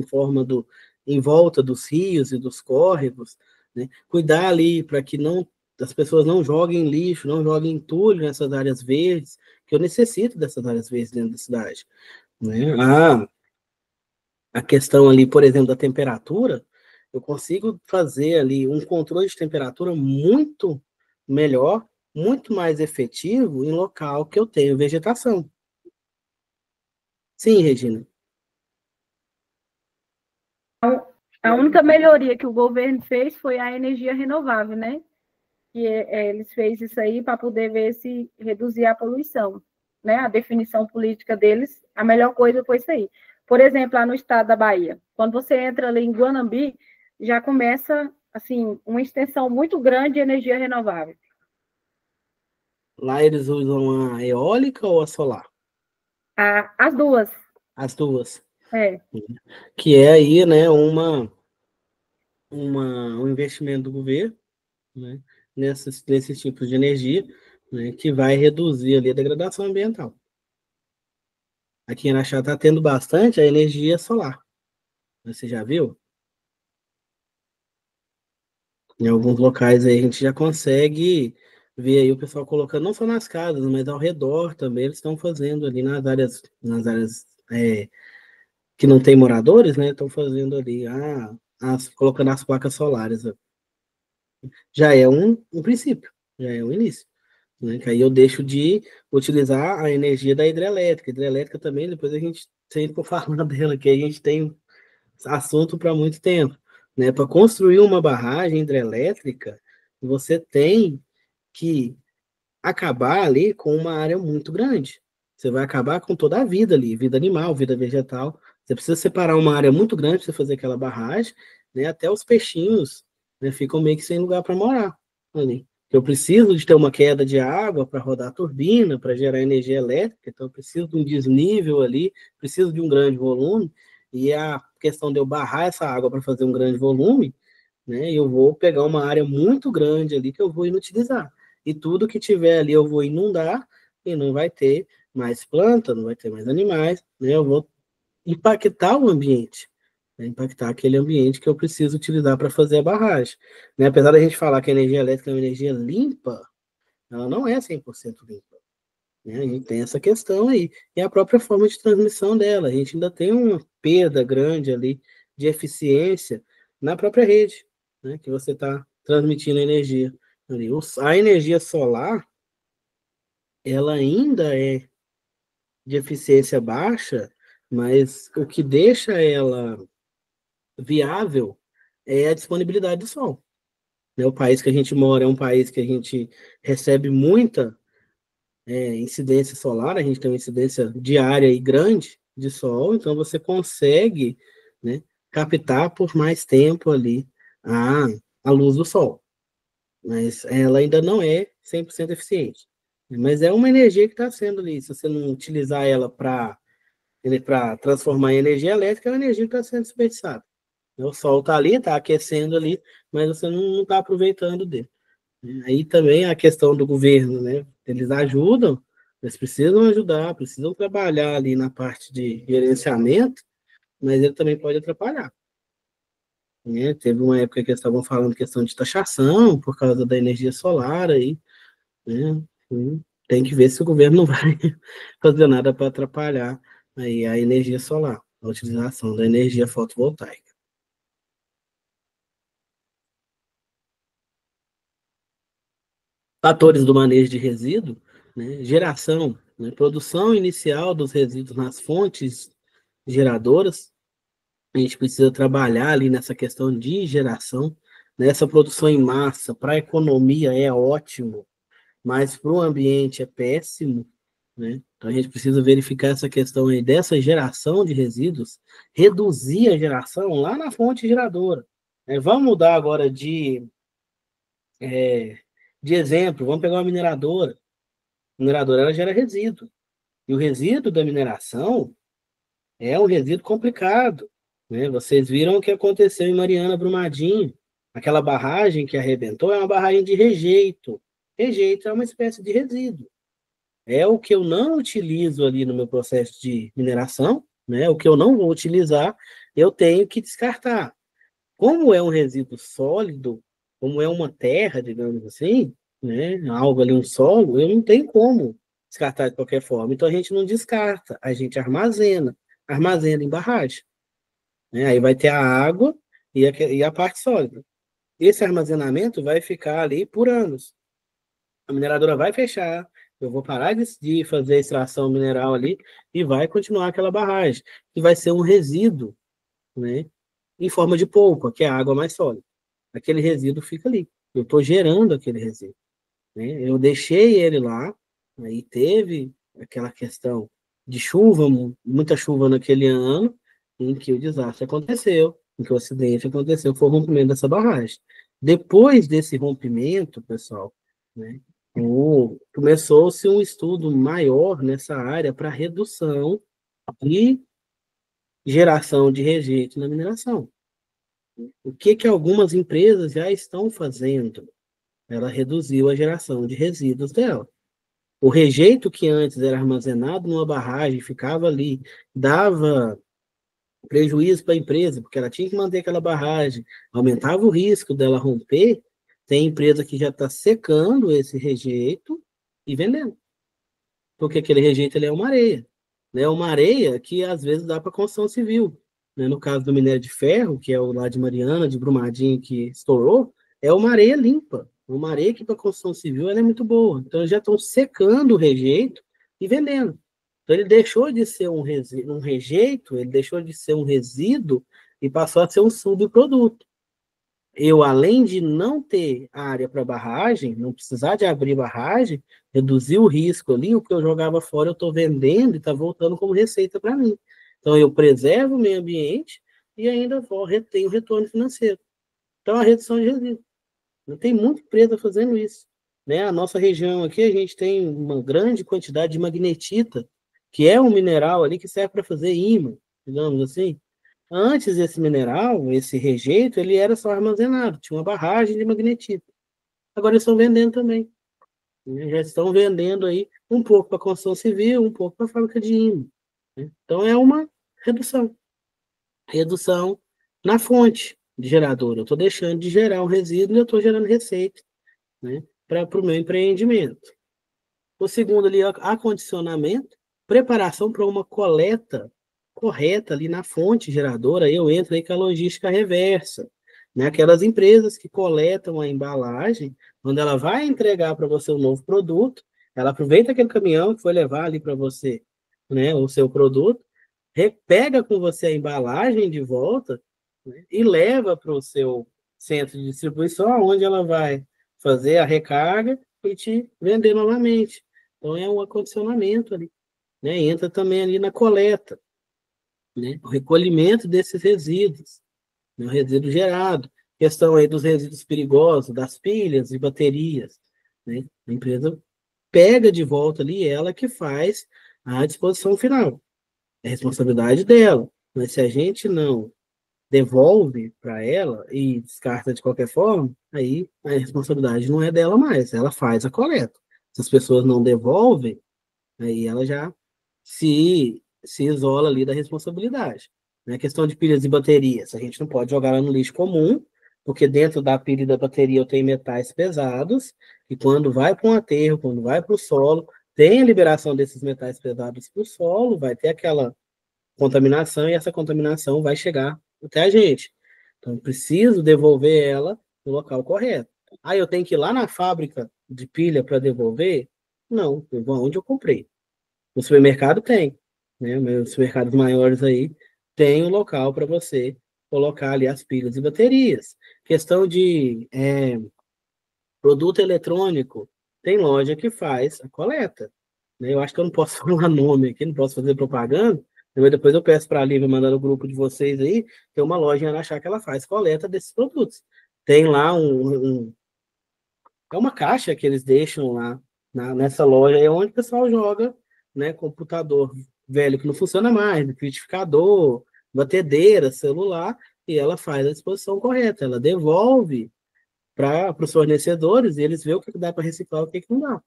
em volta dos rios e dos córregos, né? Cuidar ali para que não as pessoas não joguem lixo, não joguem entulho nessas áreas verdes, que eu necessito dessas áreas verdes dentro da cidade, né? A questão ali, por exemplo, da temperatura, eu consigo fazer ali um controle de temperatura muito melhor, muito mais efetivo em local que eu tenho vegetação. Sim, Regina. A única melhoria que o governo fez foi a energia renovável, né? Que eles fez isso aí para poder ver se reduzir a poluição, né? A definição política deles, a melhor coisa foi isso aí. Por exemplo, lá no estado da Bahia, quando você entra ali em Guanambi, já começa assim uma extensão muito grande de energia renovável. Lá eles usam a eólica ou a solar? As duas. As duas. É. Que é aí, né, um investimento do governo, né, nesses tipos de energia, né, que vai reduzir ali a degradação ambiental. Aqui em Araxá está tendo bastante a energia solar. Você já viu? Em alguns locais aí a gente já consegue ver aí o pessoal colocando, não só nas casas, mas ao redor também, eles estão fazendo ali nas áreas que não tem moradores, né? Estão fazendo ali, colocando as placas solares. Já é um princípio, já é um início. Né? Que aí eu deixo de utilizar a energia da hidrelétrica. Hidrelétrica também, depois a gente sempre for falar dela, que a gente tem assunto para muito tempo. Né? Para construir uma barragem hidrelétrica, você tem que acabar ali com uma área muito grande. Você vai acabar com toda a vida ali, vida animal, vida vegetal. Você precisa separar uma área muito grande para você fazer aquela barragem, né? Até os peixinhos, né, ficam meio que sem lugar para morar ali. Eu preciso de ter uma queda de água para rodar a turbina, para gerar energia elétrica, então eu preciso de um desnível ali, preciso de um grande volume, e a questão de eu barrar essa água para fazer um grande volume, né? Eu vou pegar uma área muito grande ali que eu vou inutilizar. E tudo que tiver ali eu vou inundar e não vai ter mais planta, não vai ter mais animais, né? Eu vou impactar o ambiente, né? Impactar aquele ambiente que eu preciso utilizar para fazer a barragem, né? Apesar da gente falar que a energia elétrica é uma energia limpa, ela não é 100% limpa, né? A gente tem essa questão aí. E a própria forma de transmissão dela, a gente ainda tem uma perda grande ali de eficiência na própria rede, né? Que você está transmitindo energia ali. A energia solar, ela ainda é de eficiência baixa, mas o que deixa ela viável é a disponibilidade do sol, né? O país que a gente mora é um país que a gente recebe muita incidência solar, a gente tem uma incidência diária e grande de sol, então você consegue, né, captar por mais tempo ali a luz do sol, mas ela ainda não é 100% eficiente. Mas é uma energia que está sendo ali, se você não utilizar ela para transformar em energia elétrica, é uma energia que está sendo desperdiçada. O sol está ali, está aquecendo ali, mas você não está aproveitando dele. Aí também a questão do governo, né? Eles ajudam, Eles precisam ajudar, precisam trabalhar ali na parte de gerenciamento, mas ele também pode atrapalhar. Né? Teve uma época que eles estavam falando questão de taxação por causa da energia solar aí, né? Tem que ver se o governo não vai fazer nada para atrapalhar aí a energia solar, a utilização da energia fotovoltaica. Fatores do manejo de resíduo, né? Geração, né? Produção inicial dos resíduos nas fontes geradoras. A gente precisa trabalhar ali nessa questão de geração, nessa produção em massa. Para a economia é ótimo, mas para o ambiente é péssimo, né? Então a gente precisa verificar essa questão aí dessa geração de resíduos, reduzir a geração lá na fonte geradora. Vamos mudar agora de exemplo, vamos pegar uma mineradora. A mineradora ela gera resíduo. E o resíduo da mineração é um resíduo complicado, né? Vocês viram o que aconteceu em Mariana Brumadinho. Aquela barragem que arrebentou é uma barragem de rejeito. Rejeito é uma espécie de resíduo. É o que eu não utilizo ali no meu processo de mineração, né? O que eu não vou utilizar, eu tenho que descartar. Como é um resíduo sólido, como é uma terra, digamos assim, né? Algo ali, um solo, eu não tenho como descartar de qualquer forma. Então a gente não descarta, a gente armazena em barragem, né? Aí vai ter a água e a parte sólida. Esse armazenamento vai ficar ali por anos. A mineradora vai fechar, eu vou parar de fazer a extração mineral ali e vai continuar aquela barragem, que vai ser um resíduo, né, em forma de polpa, que é a água mais sólida. Aquele resíduo fica ali. Eu estou gerando aquele resíduo, né? Eu deixei ele lá, aí teve aquela questão de chuva, muita chuva naquele ano, em que o desastre aconteceu, em que o acidente aconteceu, foi o rompimento dessa barragem. Depois desse rompimento, pessoal, né, começou-se um estudo maior nessa área para redução de geração de rejeito na mineração. O que algumas empresas já estão fazendo? Ela reduziu a geração de resíduos dela. O rejeito que antes era armazenado numa barragem, ficava ali, dava prejuízo para a empresa, porque ela tinha que manter aquela barragem, aumentava o risco dela romper. Tem empresa que já está secando esse rejeito e vendendo. Porque aquele rejeito ele é uma areia. Né? Uma areia que às vezes dá para construção civil. Né? No caso do minério de ferro, que é o lá de Mariana, de Brumadinho, que estourou, é uma areia limpa. Uma areia que para construção civil ela é muito boa. Então eles já estão secando o rejeito e vendendo. Então ele deixou de ser um rejeito, ele deixou de ser um resíduo e passou a ser um subproduto. Eu, além de não ter área para barragem, não precisar de abrir barragem, reduzir o risco ali, o que eu jogava fora eu estou vendendo e está voltando como receita para mim. Então, eu preservo o meio ambiente e ainda tenho retorno financeiro. Então, a redução de resíduos. Não tem muita empresa fazendo isso. Né? A nossa região aqui, a gente tem uma grande quantidade de magnetita, que é um mineral ali que serve para fazer ímã, digamos assim. Antes esse mineral, esse rejeito, ele era só armazenado, tinha uma barragem de magnetita. Agora eles estão vendendo também. Né? Já estão vendendo aí um pouco para a construção civil, um pouco para a fábrica de ímã. Né? Então é uma redução. Redução na fonte de gerador. Eu estou deixando de gerar um resíduo e eu estou gerando receita, né, para o meu empreendimento. O segundo ali, acondicionamento, preparação para uma coleta correta ali na fonte geradora. Eu entro aí com a logística reversa, né? Aquelas empresas que coletam a embalagem, quando ela vai entregar para você um novo produto, ela aproveita aquele caminhão que foi levar ali para você, né, o seu produto, pega com você a embalagem de volta, né, e leva para o seu centro de distribuição, onde ela vai fazer a recarga e te vender novamente. Então, é um acondicionamento ali. Né? Entra também ali na coleta, né? O recolhimento desses resíduos, né? O resíduo gerado. Questão aí dos resíduos perigosos, das pilhas e baterias. Né? A empresa pega de volta ali, ela que faz a disposição final. É responsabilidade dela. Mas se a gente não devolve para ela e descarta de qualquer forma, aí a responsabilidade não é dela mais, ela faz a coleta. Se as pessoas não devolvem, Aí ela já se isola ali da responsabilidade. Né? Questão de pilhas e baterias, a gente não pode jogar ela no lixo comum, porque dentro da pilha e da bateria eu tenho metais pesados, e quando vai para um aterro, quando vai para o solo, tem a liberação desses metais pesados para o solo, vai ter aquela contaminação, e essa contaminação vai chegar até a gente. Então, eu preciso devolver ela no local correto. Ah, eu tenho que ir lá na fábrica de pilha para devolver? Não, eu vou onde eu comprei. No supermercado tem, né? Os supermercados maiores aí tem um local para você colocar ali as pilhas e baterias. Questão de produto eletrônico, tem loja que faz a coleta. Né? Eu acho que eu não posso falar nome aqui, não posso fazer propaganda, mas depois eu peço para a Lívia mandar no grupo de vocês aí, tem uma loja em Araxá que ela faz coleta desses produtos. Tem lá é uma caixa que eles deixam lá nessa loja, é onde o pessoal joga, né, computador velho que não funciona mais, liquidificador, batedeira, celular, e ela faz a disposição correta, ela devolve para os fornecedores e eles veem o que dá para reciclar e o que não dá.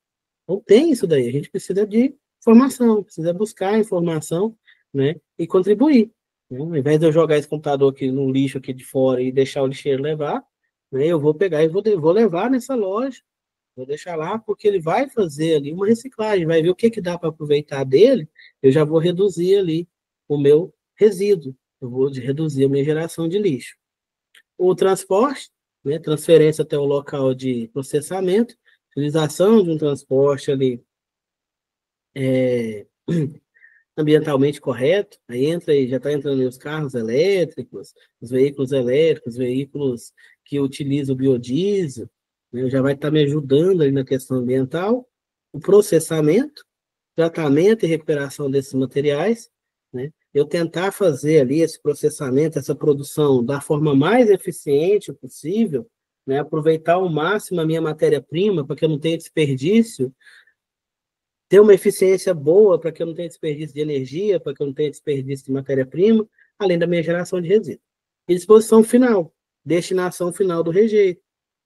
Não tem isso daí, a gente precisa de informação, precisa buscar informação, né, e contribuir. Né? Ao invés de eu jogar esse computador aqui no lixo aqui de fora e deixar o lixeiro levar, né, eu vou pegar e vou levar nessa loja, vou deixar lá porque ele vai fazer ali uma reciclagem, vai ver o que dá para aproveitar dele, eu já vou reduzir ali o meu resíduo, eu vou reduzir a minha geração de lixo. O transporte, né, transferência até o local de processamento, utilização de um transporte ali ambientalmente correto, aí entra aí, já está entrando aí os carros elétricos, os veículos que utilizam o biodiesel, né, já vai estar me ajudando aí na questão ambiental, o processamento, tratamento e recuperação desses materiais, né, eu tentar fazer ali esse processamento, essa produção da forma mais eficiente possível, né, aproveitar ao máximo a minha matéria-prima para que eu não tenha desperdício, ter uma eficiência boa para que eu não tenha desperdício de energia, para que eu não tenha desperdício de matéria-prima, além da minha geração de resíduo. E disposição final, destinação final do rejeito.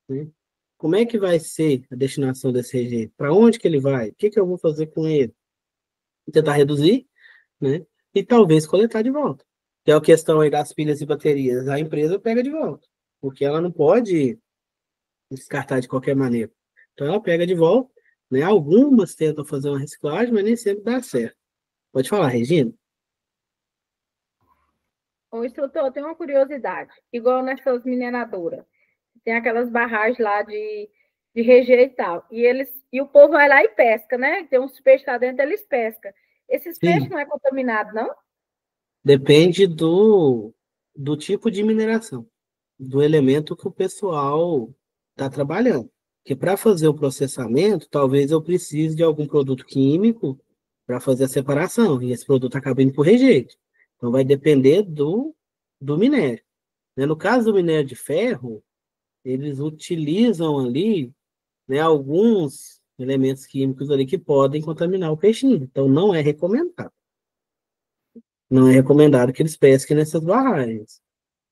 Né? Como é que vai ser a destinação desse rejeito? Para onde que ele vai? O que que eu vou fazer com ele? Tentar reduzir, né? E talvez coletar de volta. Que é a questão aí das pilhas e baterias. A empresa pega de volta, porque ela não pode descartar de qualquer maneira. Então ela pega de volta, né? Algumas tentam fazer uma reciclagem, mas nem sempre dá certo. Pode falar, Regina? O instrutor tem uma curiosidade, igual nessas mineradoras. Tem aquelas barragens lá de rejeito e tal. E o povo vai lá e pesca, né? Tem uns peixes lá dentro, eles pescam. Esses peixes Sim, não é contaminado, não? depende do tipo de mineração, do elemento que o pessoal está trabalhando. Porque para fazer o processamento, talvez eu precise de algum produto químico para fazer a separação, e esse produto acaba indo para o rejeito. Então vai depender do minério. Né? No caso do minério de ferro, eles utilizam ali, né, alguns elementos químicos ali que podem contaminar o peixinho. Então não é recomendado. Não é recomendado que eles pesquem nessas barragens.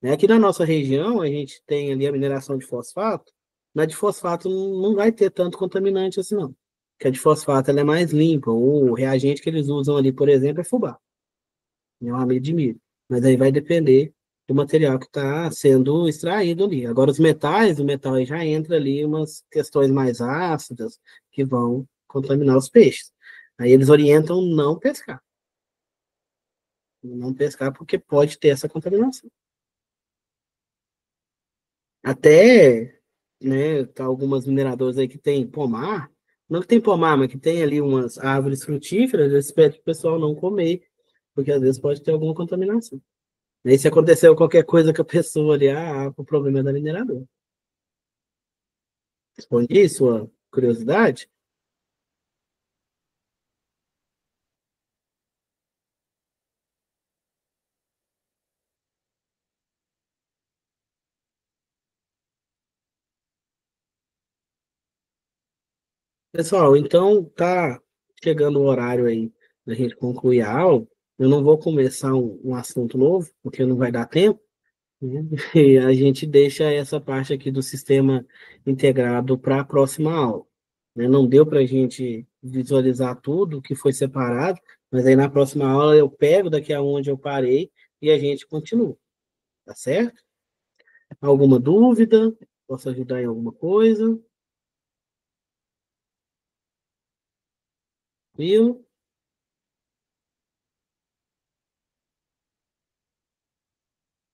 Né? Aqui na nossa região, a gente tem ali a mineração de fosfato. Na de fosfato não vai ter tanto contaminante assim, não. Porque a de fosfato ela é mais limpa. O reagente que eles usam ali, por exemplo, é fubá. É um amido de milho. Mas aí vai depender do material que está sendo extraído ali. Agora, os metais, o metal aí já entra ali umas questões mais ácidas que vão contaminar os peixes. Aí eles orientam não pescar. Não pescar porque pode ter essa contaminação. Até, né, tá algumas mineradoras aí que tem pomar, não que tem pomar, mas que tem ali umas árvores frutíferas, eles pedem para o pessoal não comer, porque às vezes pode ter alguma contaminação. E se aconteceu qualquer coisa com a pessoa ali, o problema é da mineradora. Respondi sua curiosidade? Pessoal, então tá chegando o horário aí da gente concluir a aula. Eu não vou começar um assunto novo, porque não vai dar tempo, né? E a gente deixa essa parte aqui do sistema integrado para a próxima aula. né? Não deu para a gente visualizar tudo que foi separado, mas aí na próxima aula eu pego daqui aonde eu parei e a gente continua, tá certo? Alguma dúvida? Posso ajudar em alguma coisa? Viu?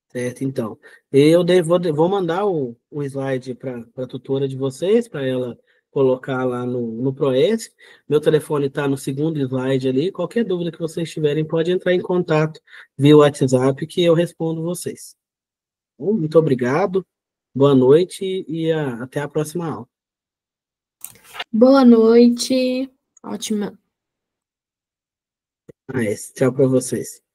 Certo, então. Vou mandar o slide para a tutora de vocês, para ela colocar lá no Proesc. Meu telefone está no segundo slide ali. Qualquer dúvida que vocês tiverem, pode entrar em contato via WhatsApp que eu respondo vocês. Bom, muito obrigado, boa noite e até a próxima aula. Boa noite. Ótima. Tchau para vocês.